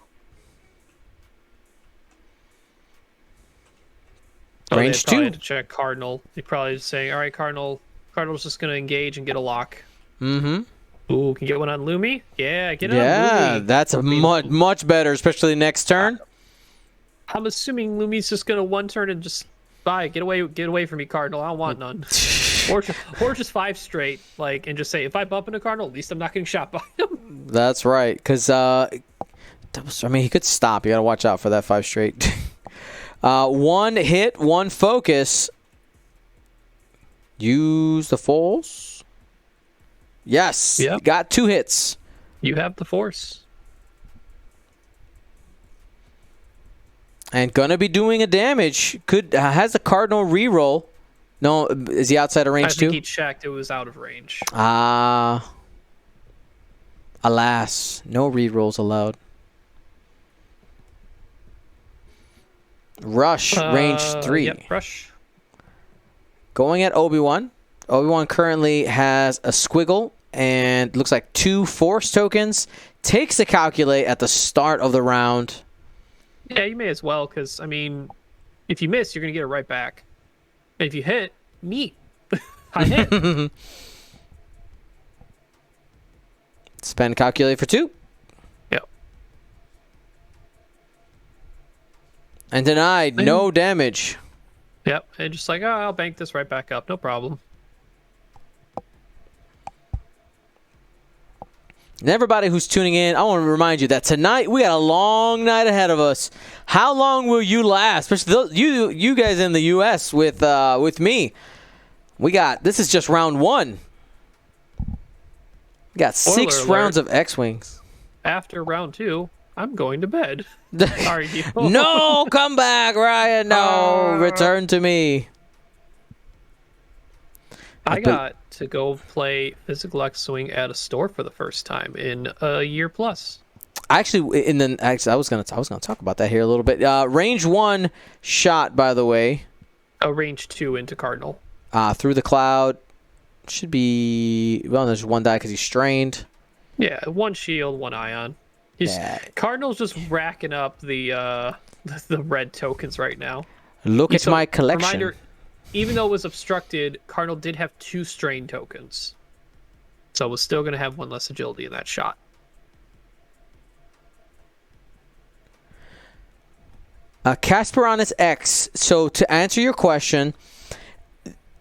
Range 2. Had to check Cardinal. He probably is saying, all right, Cardinal's just going to engage and get a lock. Mm-hmm. Ooh, can you get one on Lumi? Yeah, get it on Yeah, Lumi. that's much better, especially next turn. I'm assuming Lumi's just going to 1 turn and just bye. Get away from me, Cardinal. I don't want none. or just 5 straight, like, and just say, if I bump into Cardinal, at least I'm not getting shot by him. That's right, because, he could stop. You got to watch out for that 5 straight. 1 hit, 1 focus. Use the Force. Yes. Yep. Got 2 hits. You have the Force. And gonna be doing a damage. Has the Cardinal reroll. No, is he outside of range 2? I think he checked. It was out of range. Alas, no rerolls allowed. Rush, range 3. Yep, Rush. Going at Obi-Wan. Obi-Wan currently has a squiggle and looks like 2 Force tokens. Takes the calculate at the start of the round. Yeah, you may as well, because, I mean, if you miss, you're going to get it right back. And if you hit, neat. I hit. Spend calculate for 2. Yep. And denied. No damage. Yep. And just like, I'll bank this right back up. No problem. And everybody who's tuning in, I want to remind you that tonight we got a long night ahead of us. How long will you last? Especially you guys in the U.S. with me. This is just round 1. We got 6 rounds of X-Wings. After round 2, I'm going to bed. Sorry, No, come back, Ryan. No, return to me. I got to go play physical X-Wing at a store for the first time in a year plus. Actually, I was gonna talk about that here a little bit. Range 1 shot, by the way. Range 2 into Cardinal. Through the cloud. Should be, well, there's 1 die because he's strained. Yeah, 1 shield, 1 ion. Cardinal's just racking up the red tokens right now. Look at my collection. Reminder, even though it was obstructed, Cardinal did have 2 strain tokens. So it was still going to have 1 less agility in that shot. Casperanus X. So to answer your question,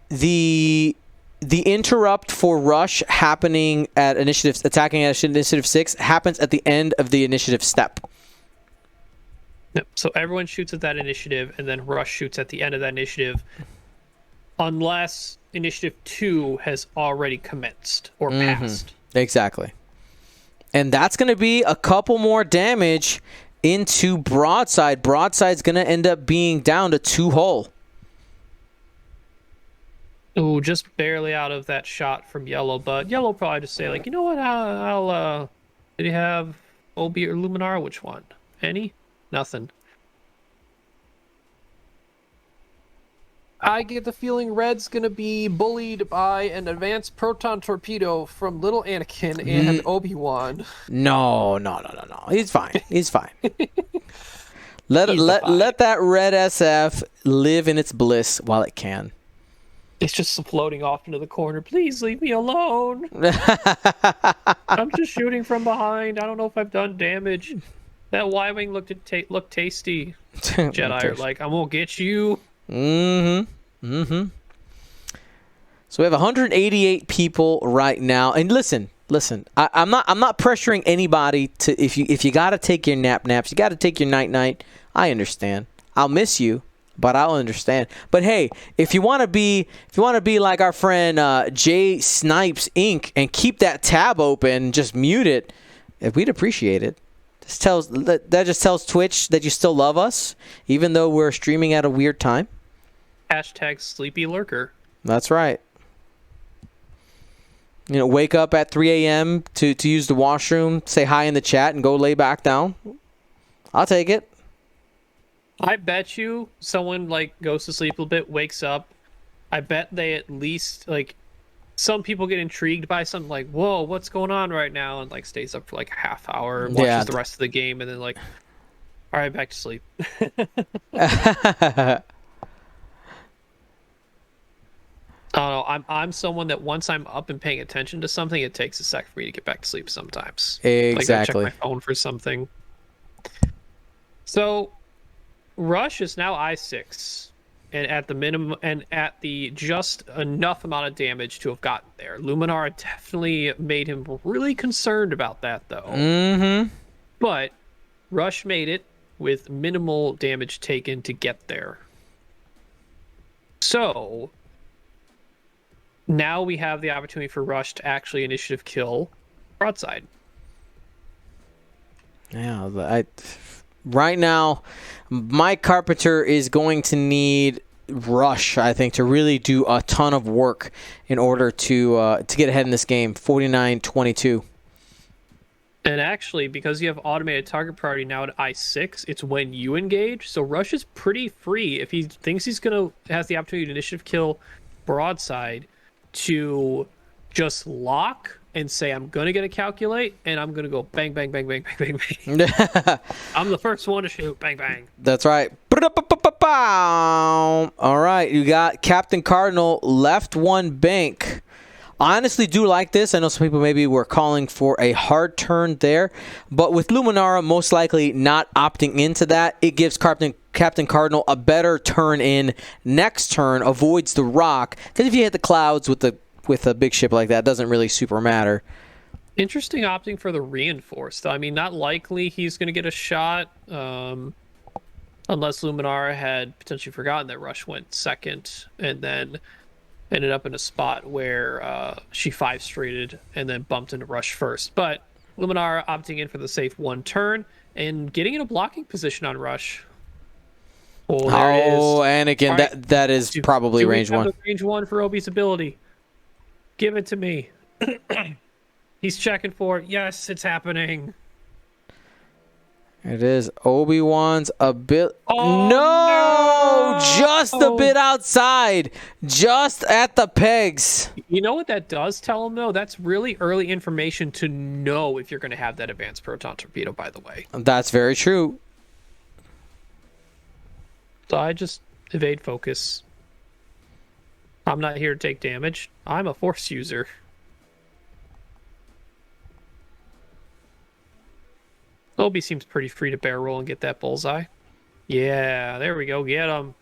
the interrupt for Rush happening at attacking at initiative 6 happens at the end of the initiative step. Yep. So everyone shoots at that initiative, and then Rush shoots at the end of that initiative, unless initiative 2 has already commenced or passed. Exactly. And that's going to be a couple more damage into Broadside. Broadside's going to end up being down to 2 hull. Ooh, just barely out of that shot from Yellow, but Yellow probably just say, like, you know what, I'll did he have OB or Luminar? Which one? Any? Nothing. I get the feeling Red's gonna be bullied by an advanced proton torpedo from little Anakin and Obi-Wan. No. He's fine. He's fine. Let that red SF live in its bliss while it can. It's just floating off into the corner. Please leave me alone. I'm just shooting from behind. I don't know if I've done damage. That Y-wing looked tasty. Jedi are like, I'm gonna get you. So we have 188 people right now, and listen. I'm not pressuring anybody to. If you got to take your naps, you got to take your night. I understand. I'll miss you, but I'll understand. But hey, if you want to be like our friend Jay Snipes Inc. and keep that tab open, just mute it. We'd appreciate it. That just tells Twitch that you still love us, even though we're streaming at a weird time. Hashtag sleepy lurker. That's right. Wake up at 3 a.m. to use the washroom, say hi in the chat, and go lay back down. I'll take it. I bet you someone goes to sleep a little bit, wakes up. I bet they at least some people get intrigued by something like, whoa, what's going on right now? And stays up for a half hour and watches the rest of the game and then all right, back to sleep. I don't know. I'm someone that once I'm up and paying attention to something, it takes a sec for me to get back to sleep sometimes. Exactly. I check my phone for something. So Rush is now I6 and at the minimum and at the just enough amount of damage to have gotten there. Luminara definitely made him really concerned about that though. But Rush made it with minimal damage taken to get there. So now we have the opportunity for Rush to actually initiative kill Broadside. Yeah, right now, Mike Carpenter is going to need Rush, I think, to really do a ton of work in order to get ahead in this game. 49-22. And actually, because you have automated target priority now at I6, it's when you engage. So Rush is pretty free if he thinks has the opportunity to initiative kill Broadside to just lock and say, I'm going to get a calculate, and I'm going to go bang, bang, bang, bang, bang, bang, bang. I'm the first one to shoot. Bang, bang. That's right. All right, you got Captain Cardinal left one bank. I honestly do like this. I know some people maybe were calling for a hard turn there, but with Luminara most likely not opting into that, it gives Captain Cardinal a better turn in next turn, avoids the rock, because if you hit the clouds with a big ship like that, it doesn't really super matter. Interesting opting for the reinforced. I mean, not likely he's going to get a shot, unless Luminara had potentially forgotten that Rush went second and then ended up in a spot where she 5-straighted and then bumped into Rush first. But Luminara opting in for the safe one turn and getting in a blocking position on Rush. Oh, there it is. Anakin, right. that is probably range one. Range one for Obi's ability. Give it to me. He's checking for it. Yes, it's happening. It is. Obi-Wan's a bit. Oh, no! Just a bit outside. Just at the pegs. You know what that does tell him, though? That's really early information to know if you're going to have that advanced proton torpedo, by the way. That's very true. So I just evade focus. I'm not here to take damage. I'm a force user. Obi seems pretty free to barrel roll and get that bullseye. Yeah, there we go. Get him.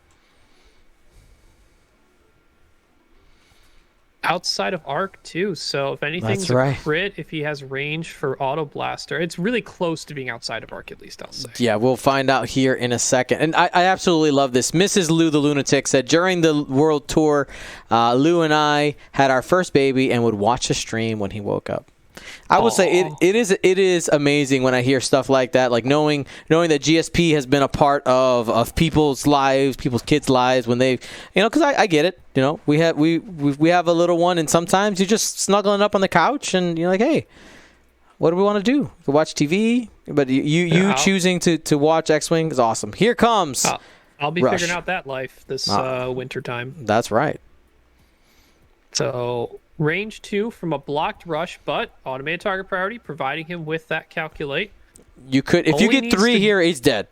Outside of arc, too. So if anything's a crit, if he has range for auto blaster, it's really close to being outside of arc, at least, I'll say. Yeah, we'll find out here in a second. And I absolutely love this. Mrs. Lou the Lunatic said, during the world tour, Lou and I had our first baby and would watch the stream when he woke up. I would say it is amazing when I hear stuff like that, like knowing that GSP has been a part of people's lives, people's kids' lives when they, because I get it. We have a little one, and sometimes you're just snuggling up on the couch, and you're like, hey, what do we want to do? We watch TV, but you choosing to watch X-Wing is awesome. Here comes. I'll be Rush. figuring out that life this winter time. That's right. So. Range 2 from a blocked Rush, but automated target priority, providing him with that calculate. You could, if you get 3 here, he's dead.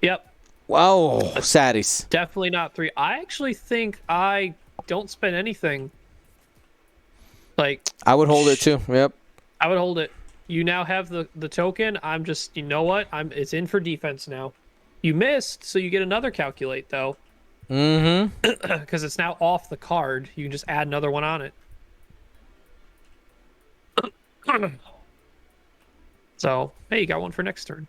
Yep. Wow, saddies. Definitely not 3. I actually think I don't spend anything. I would hold it too. Yep. I would hold it. You now have the token. I'm just, you know what? It's in for defense now. You missed, so you get another calculate though. Mm-hmm. Because it's now off the card. You can just add another one on it. So, hey, you got one for next turn.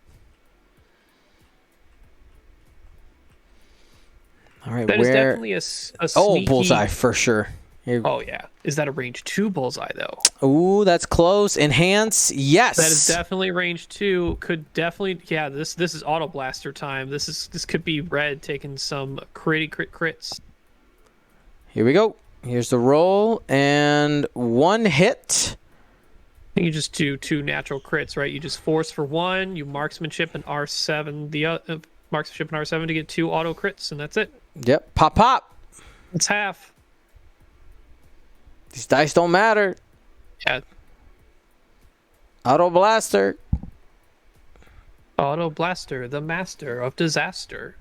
All right, That is definitely a sneaky... bullseye for sure. Here. Oh, yeah. Is that a range 2 bullseye, though? Ooh, that's close. Enhance, yes. That is definitely range 2. Could definitely... Yeah, this is Auto Blaster time. This could be red taking some crits. Here we go. Here's the roll, and 1 hit. You just do 2 natural crits, right? You just force for 1, you marksmanship and R7, the marksmanship and R7 to get 2 auto crits, and that's it. Yep, pop, pop. It's half. These dice don't matter. Yeah. Auto Blaster. Auto Blaster, the master of disaster.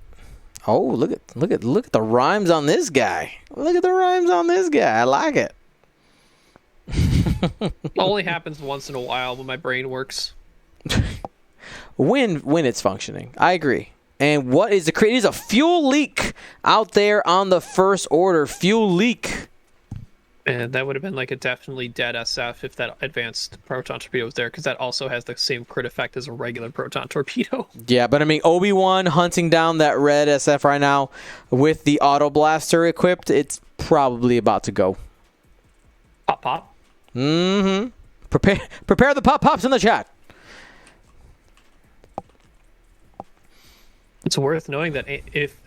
Oh, look at the rhymes on this guy. Look at the rhymes on this guy. I like it. Only happens once in a while when my brain works. when it's functioning. I agree. And what is the crit? It is a fuel leak out there on the first order. Fuel leak. And that would have been like a definitely dead SF if that advanced proton torpedo was there, because that also has the same crit effect as a regular proton torpedo. Yeah, but I mean, Obi-Wan hunting down that red SF right now with the Auto Blaster equipped, it's probably about to go. Pop, pop. Mm-hmm. Prepare the pop-pops in the chat. It's worth knowing that if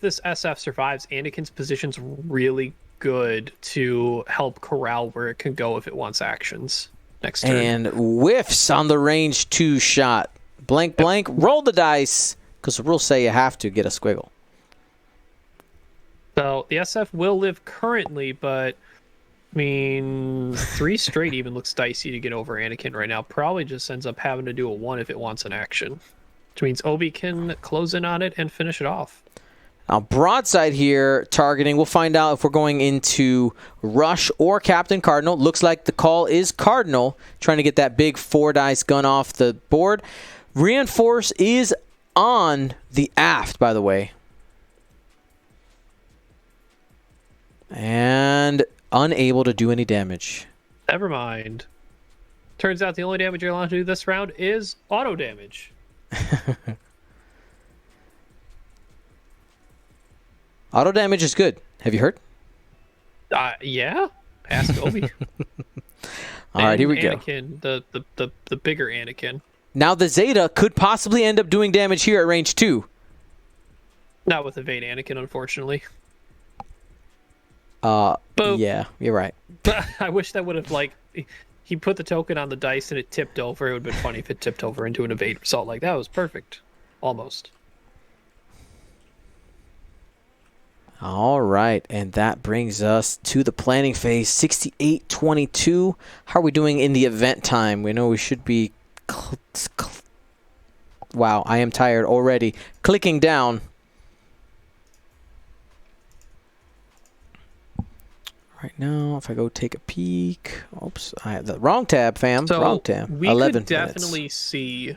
this SF survives, Anakin's position's really good to help corral where it can go if it wants actions next turn. And whiffs on the range 2 shot. Blank, blank. Roll the dice, because the rules say you have to get a squiggle. So the SF will live currently, but I mean, 3 straight even looks dicey to get over Anakin right now. Probably just ends up having to do a 1 if it wants an action, which means Obi can close in on it and finish it off. Now, broadside here, targeting. We'll find out if we're going into Rush or Captain Cardinal. Looks like the call is Cardinal, trying to get that big 4-dice gun off the board. Reinforce is on the aft, by the way. And unable to do any damage. Never mind. Turns out the only damage you're allowed to do this round is auto damage. Auto damage is good. Have you heard? Yeah. Ask Obi. All right, here we Anakin, go. The bigger Anakin. Now the Zeta could possibly end up doing damage here at range 2. Not with evade Anakin, unfortunately. Boop. Yeah, you're right. I wish that would have, like, he put the token on the dice and it tipped over. It would have been funny if it tipped over into an evade result. Like, that was perfect. Almost. All right, and that brings us to the planning phase, 68:22. How are we doing in the event time? We know we should be... Wow, I am tired already. Clicking down. Right now, if I go take a peek... Oops, I have the wrong tab, fam. So wrong tab. We 11 could definitely minutes. see...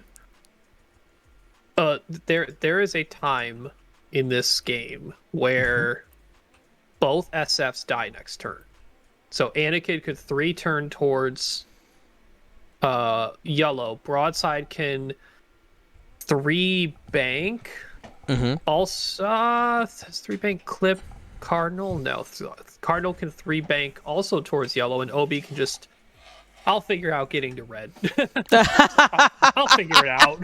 there is a time in this game where both SFs die next turn. So Anakin could 3 turn towards yellow. Broadside can 3 bank. Also, has 3 bank clip. Cardinal? No. Cardinal can 3 bank also towards yellow, and Obi can just... I'll figure out getting to red. I'll figure it out.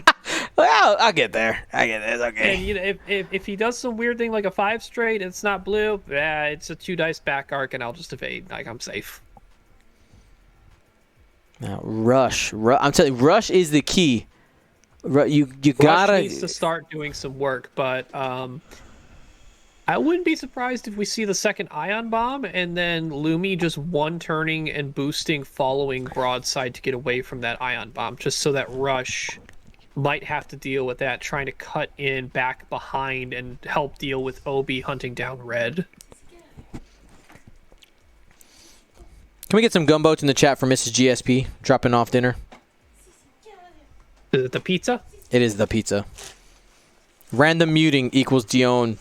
Well, I'll get there. It's okay. And you know, if he does some weird thing like a 5 straight, it's not blue. Yeah, it's a 2-dice back arc, and I'll just evade. Like, I'm safe. Now, Rush. I'm telling you, Rush is the key. You gotta... Rush needs to start doing some work, but I wouldn't be surprised if we see the second ion bomb and then Lumi just 1-turning and boosting following broadside to get away from that ion bomb, just so that Rush might have to deal with that, trying to cut in back behind and help deal with Obi hunting down red. Can we get some gumboats in the chat for Mrs. GSP dropping off dinner? Is it the pizza? It is the pizza. Random muting equals Dion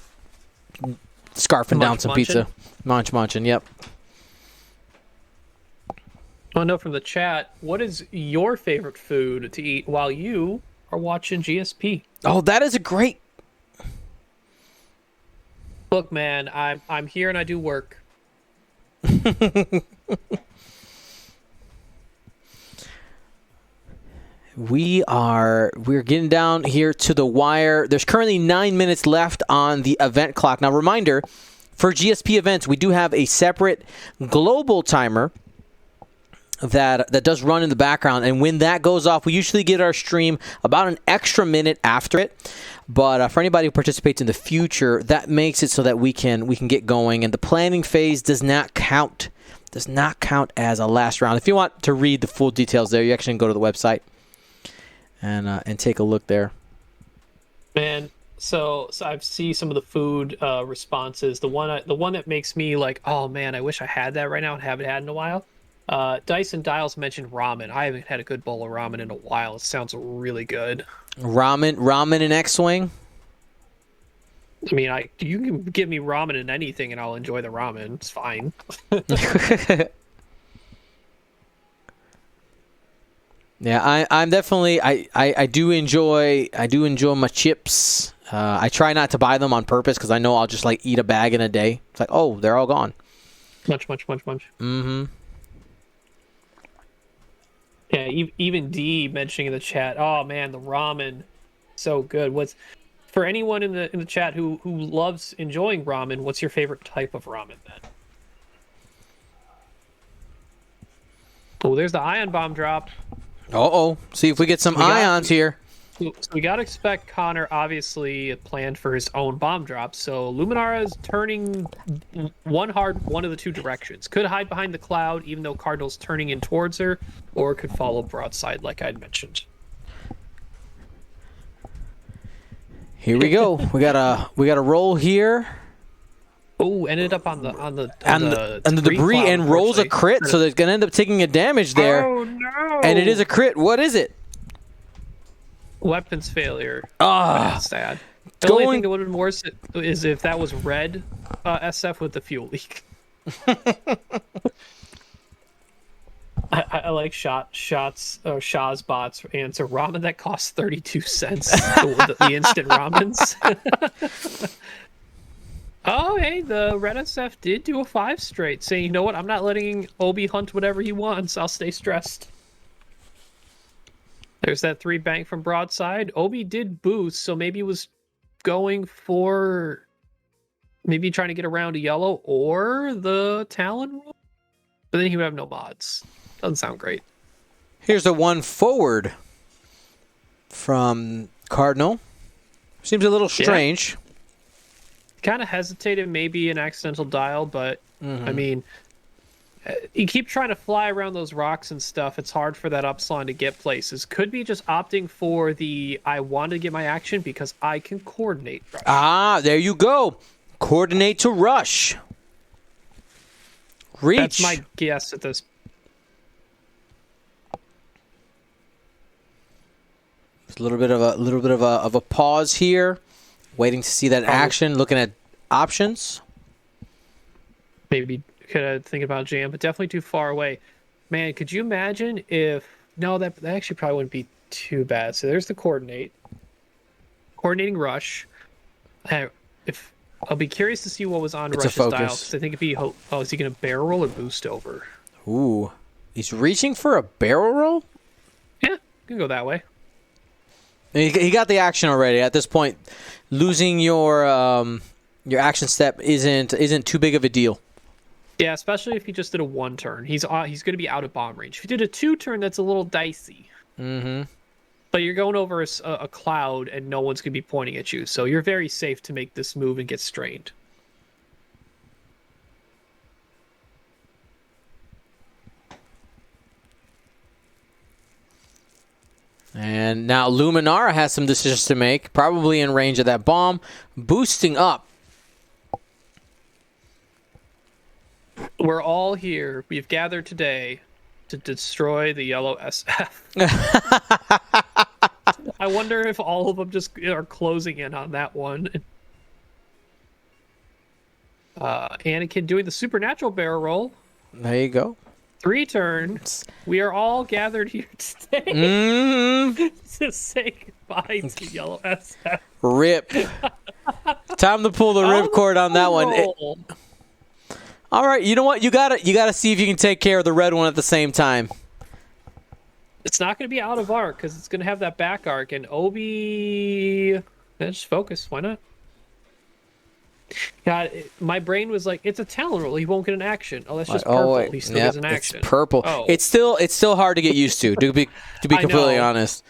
scarfing down some pizza. Munchin', yep. I know from the chat, what is your favorite food to eat while you are watching GSP? Oh, that is a great... Look, man, I'm here and I do work. We're getting down here to the wire. There's currently 9 minutes left on the event clock. Now, reminder, for GSP events, we do have a separate global timer that does run in the background, and when that goes off, we usually get our stream about an extra minute after it. But for anybody who participates in the future, that makes it so that we can get going, and the planning phase does not count as a last round. If you want to read the full details there, you actually can go to the website and take a look there. Man, so I see some of the food responses. The one that makes me like, oh man, I wish I had that right now and haven't had in a while. Dyson Dials mentioned ramen. I haven't had a good bowl of ramen in a while. It sounds really good. Ramen and X-Wing? I mean, you can give me ramen in anything and I'll enjoy the ramen. It's fine. Yeah, I'm definitely I do enjoy my chips. I try not to buy them on purpose because I know I'll just like eat a bag in a day. It's like, oh, they're all gone. Munch. Mm-hmm. Yeah, even D mentioning in the chat, oh man, the ramen, so good. What's for anyone in the chat who loves enjoying ramen? What's your favorite type of ramen then? Oh, there's the ion bomb drop. See if we get some ions here. So we gotta expect Connor obviously planned for his own bomb drop. So Luminara is turning one of the two directions. Could hide behind the cloud, even though Cardinal's turning in towards her, or could follow broadside, like I'd mentioned. Here we go. we got a roll here. Oh, ended up on the debris and rolls a crit, so they're gonna end up taking a damage there. Oh no! And it is a crit. What is it? Weapons failure. That's sad. The only thing that would have been worse is if that was red SF with the fuel leak. I like Shaw's bots answer ramen that costs 32 cents. the instant ramens. Oh, hey, the red SF did do a 5 straight, saying, you know what, I'm not letting Obi hunt whatever he wants. I'll stay stressed. There's that 3 bank from broadside. Obi did boost, so maybe he was going for maybe trying to get around a yellow or the Talon roll. But then he would have no mods. Doesn't sound great. Here's a 1 forward from Cardinal. Seems a little strange. Yeah. Kind of hesitated, maybe an accidental dial, but I mean, you keep trying to fly around those rocks and stuff. It's hard for that Upsilon to get places. Could be just opting for the I want to get my action because I can coordinate. Rush. Ah, there you go. Coordinate to rush. Reach. That's my guess at this. A little bit of a pause here, waiting to see that action. Looking at options. Maybe could think about jam, but definitely too far away. Man, could you imagine if that actually probably wouldn't be too bad. So there's the coordinating rush. If I'll be curious to see what was on Rush's dial, because I think it'd be is he gonna barrel roll or boost over? Ooh, he's reaching for a barrel roll. Yeah, you can go that way. He got the action already. At this point, losing your action step isn't too big of a deal. Yeah, especially if he just did a 1 turn. He's going to be out of bomb range. If he did a 2 turn, that's a little dicey. Mm-hmm. But you're going over a cloud, and no one's going to be pointing at you. So you're very safe to make this move and get strained. And now Luminara has some decisions to make, probably in range of that bomb, boosting up. We're all here. We've gathered today to destroy the yellow SF. I wonder if all of them just are closing in on that one. Anakin doing the supernatural barrel roll. There you go. 3 turns. We are all gathered here today to say goodbye to Yellow SF. Rip. Time to pull the ripcord on that one. All right, you know what? You gotta see if you can take care of the red one at the same time. It's not going to be out of arc because it's going to have that back arc. And Obi, just focus. Why not? God, my brain was like, it's a talent roll. He won't get an action. Oh, that's just purple. Wait. He still gets an action. It's purple. Oh. It's still hard to get used to be completely honest.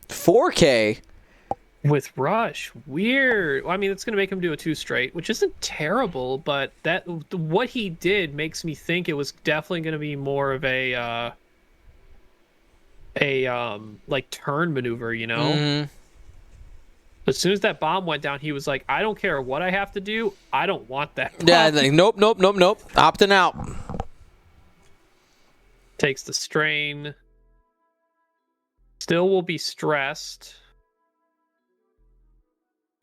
4K with Rush. Weird. Well, I mean, it's going to make him do a 2 straight, which isn't terrible, but what he did makes me think it was definitely going to be more of a like turn maneuver, you know? Mm-hmm. As soon as that bomb went down, he was like, I don't care what I have to do. I don't want that bomb. Yeah, like, nope. Opting out. Takes the strain. Still will be stressed.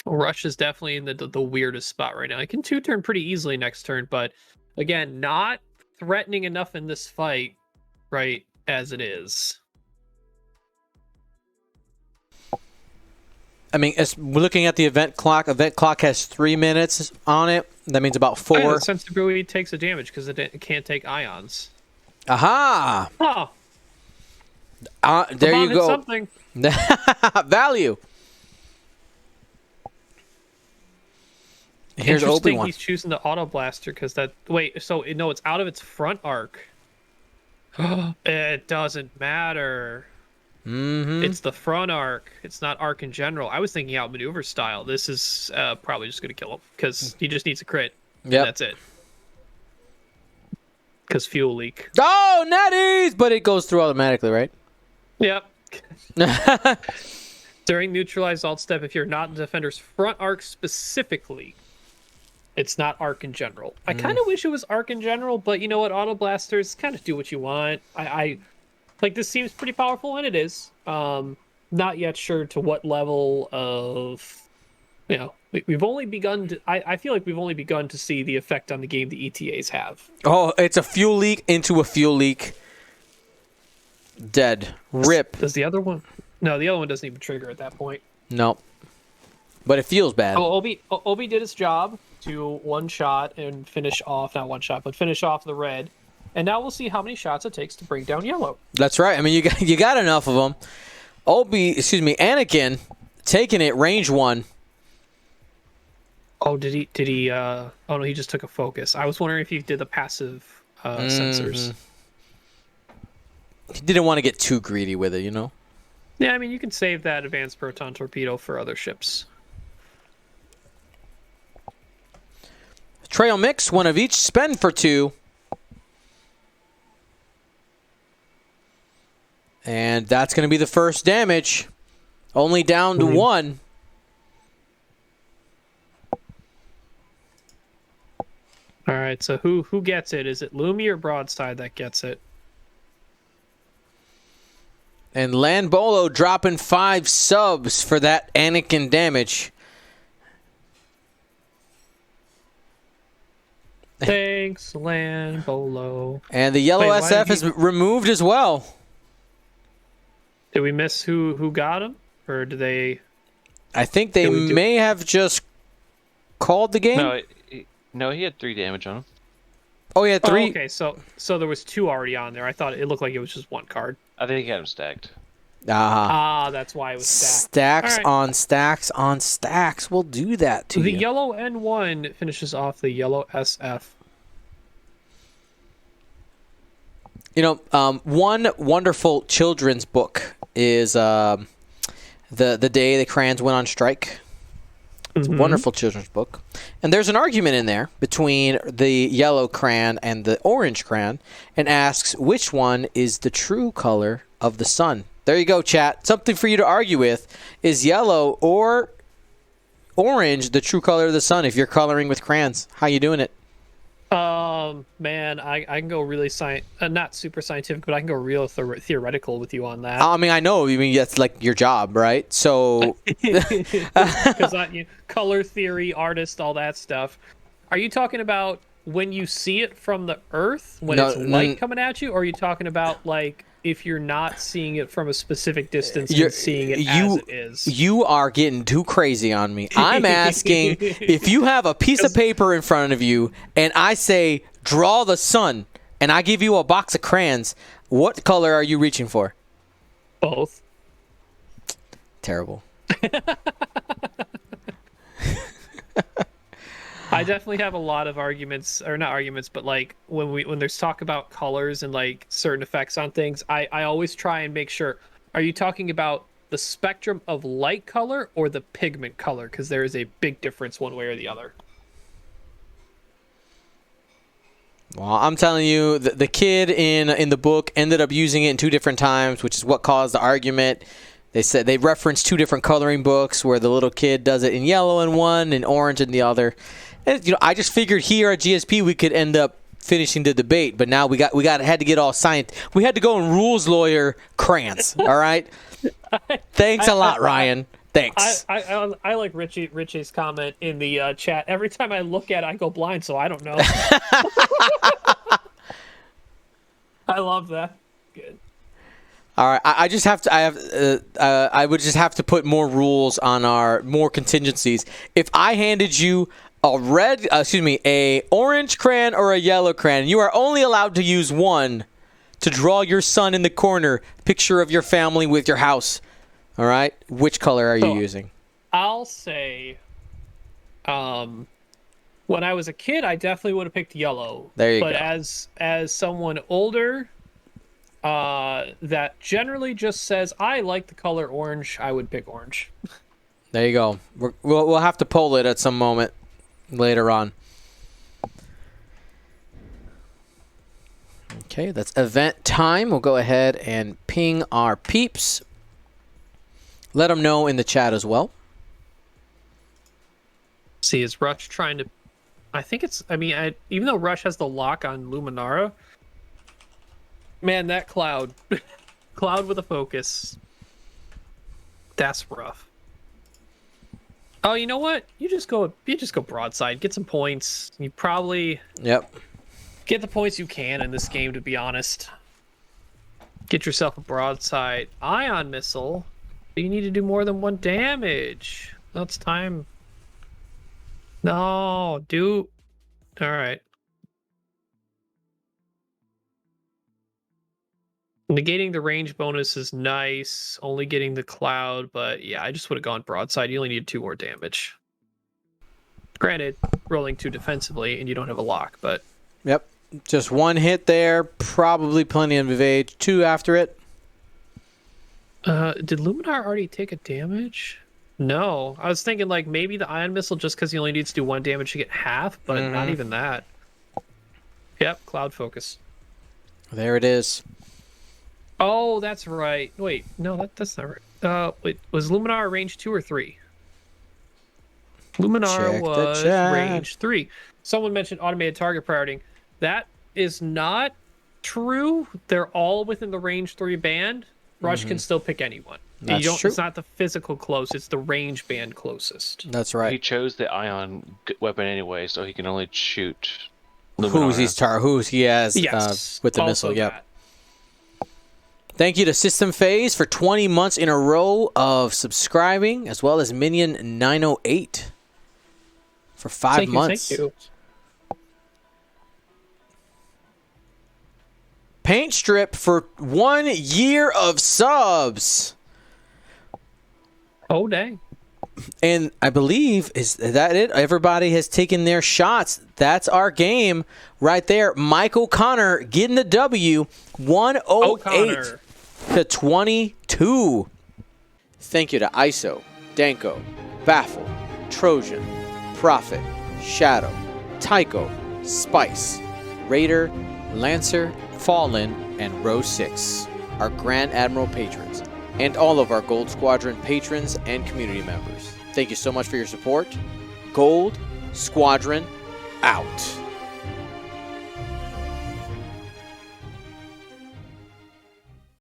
Rush is definitely in the weirdest spot right now. He can 2-turn pretty easily next turn, but again, not threatening enough in this fight, right, as it is. I mean, we're looking at the event clock. Event clock has 3 minutes on it. That means about 4. Oh, yeah, the sensibility takes a damage because it can't take ions. Aha! Oh. There you go. Something. Value. Here's Obi-Wan. He's choosing the auto blaster because that. Wait, so no, it's out of its front arc. It doesn't matter. Mm-hmm. It's the front arc. It's not arc in general. I was thinking out maneuver style. This is probably just going to kill him because he just needs a crit. Yeah, that's it. Because fuel leak. Oh, natties! But it goes through automatically, right? Yep. During neutralized alt step, if you're not in defender's front arc specifically, it's not arc in general. I kind of wish it was arc in general, but you know what? Auto blasters kind of do what you want. I like this seems pretty powerful, and it is. Not yet sure to what level of, you know, we've only begun to. I feel like we've only begun to see the effect on the game the ETAs have. Oh, it's a fuel leak into a fuel leak. Dead. Rip. Does the other one? No, the other one doesn't even trigger at that point. No. But it feels bad. Oh, Obi did his job to one shot and finish off, not one shot, but finish off the red. And now we'll see how many shots it takes to bring down yellow. That's right. I mean, you got enough of them. Anakin taking it range 1. Oh, did he oh no, he just took a focus. I was wondering if he did the passive sensors. He didn't want to get too greedy with it, you know? Yeah, I mean, you can save that advanced proton torpedo for other ships. Trail mix, 1 of each, spend for 2. And that's going to be the first damage. Only down to 1. All right, so who gets it? Is it Lumi or Broadside that gets it? And Lanbolo dropping 5 subs for that Anakin damage. Thanks, Lanbolo. And the yellow SF is removed as well. Did we miss who got him? Or did they... I think they may have just called the game. No, he had 3 damage on him. Oh, he had 3? Oh, okay, so there was 2 already on there. I thought it looked like it was just 1 card. I think he had him stacked. That's why it was stacked. Stacks on stacks on stacks. We'll do that to you. The yellow N1 finishes off the yellow SF. You know, one wonderful children's book is the Day the Crayons Went on Strike. It's a wonderful children's book. And there's an argument in there between the yellow crayon and the orange crayon, and asks which one is the true color of the sun. There you go, chat. Something for you to argue with. Is yellow or orange the true color of the sun if you're coloring with crayons? How you doing it? Man, I can go really not super scientific, but I can go real theoretical with you on that. I mean, I know. I mean, that's like your job, right? So, Because color theory, artist, all that stuff. Are you talking about when you see it from the Earth, when No, it's light coming at you, or are you talking about like if you're not seeing it from a specific distance and seeing it as it is? You are getting too crazy on me. I'm asking if you have a piece of paper in front of you and I say, draw the sun, and I give you a box of crayons, what color are you reaching for? Both. Terrible. I definitely have a lot of arguments, or not arguments, but like when there's talk about colors and like certain effects on things, I always try and make sure, are you talking about the spectrum of light color or the pigment color? Because there is a big difference one way or the other. Well, I'm telling you, the kid in the book ended up using it in 2 different times, which is what caused the argument. They said they referenced 2 different coloring books where the little kid does it in yellow in one and orange in the other. And, I just figured here at GSP we could end up finishing the debate, but now we had to get all science. We had to go and rules lawyer crayons. All right. Thanks a lot, Ryan. Thanks. I like Richie's comment in the chat. Every time I look at it, I go blind, so I don't know. I love that. Good. All right, I just have to. I would just have to put more rules on more contingencies. If I handed you a orange crayon or a yellow crayon, you are only allowed to use one to draw your son in the corner, picture of your family with your house. All right, which color are you using? I'll say, when I was a kid, I definitely would have picked yellow. There you go. But as someone older, that generally just says I like the color orange, I would pick orange. There you go. We'll have to poll it at some moment later on. Okay, that's event time. We'll go ahead and ping our peeps. Let them know in the chat as well. See, is Rush trying to... I think it's... I mean, even though Rush has the lock on Luminara, man, that Cloud. Cloud with a focus. That's rough. Oh, you know what? You just go broadside. Get some points. You probably... Yep. Get the points you can in this game, to be honest. Get yourself a broadside ion missile. But you need to do more than 1 damage. That's time. No, do... Alright. Negating the range bonus is nice. Only getting the cloud, but yeah, I just would have gone broadside. You only need 2 more damage. Granted, rolling 2 defensively, and you don't have a lock, but... Yep. Just 1 hit there. Probably plenty of evade. 2 after it. Did Luminar already take a damage? No. I was thinking, like, maybe the ion missile just because he only needs to do 1 damage to get half, but not even that. Yep, cloud focus. There it is. Oh, that's right. Wait, no, that's not right. Wait, was Luminar range 2 or 3? Luminar was range 3. Someone mentioned automated target priority. That is not true. They're all within the range 3 band. Rush can still pick anyone. That's true. It's not the physical close, it's the range band closest. That's right. He chose the ion weapon anyway, so he can only shoot who he has yes, with the missile. Yep. Thank you to System Phase for 20 months in a row of subscribing, as well as Minion 908 for 5 months. Thank you. Paint Strip for 1 year of subs. Oh, dang. And I believe, is that it? Everybody has taken their shots. That's our game right there. Mike O'Connor getting the W, 108 to 22. Thank you to ISO, Danko, Baffle, Trojan, Prophet, Shadow, Tycho, Spice, Raider, Lancer, Fallen, and Row 6, our Grand Admiral patrons, and all of our Gold Squadron patrons and community members. Thank you so much for your support. Gold Squadron out.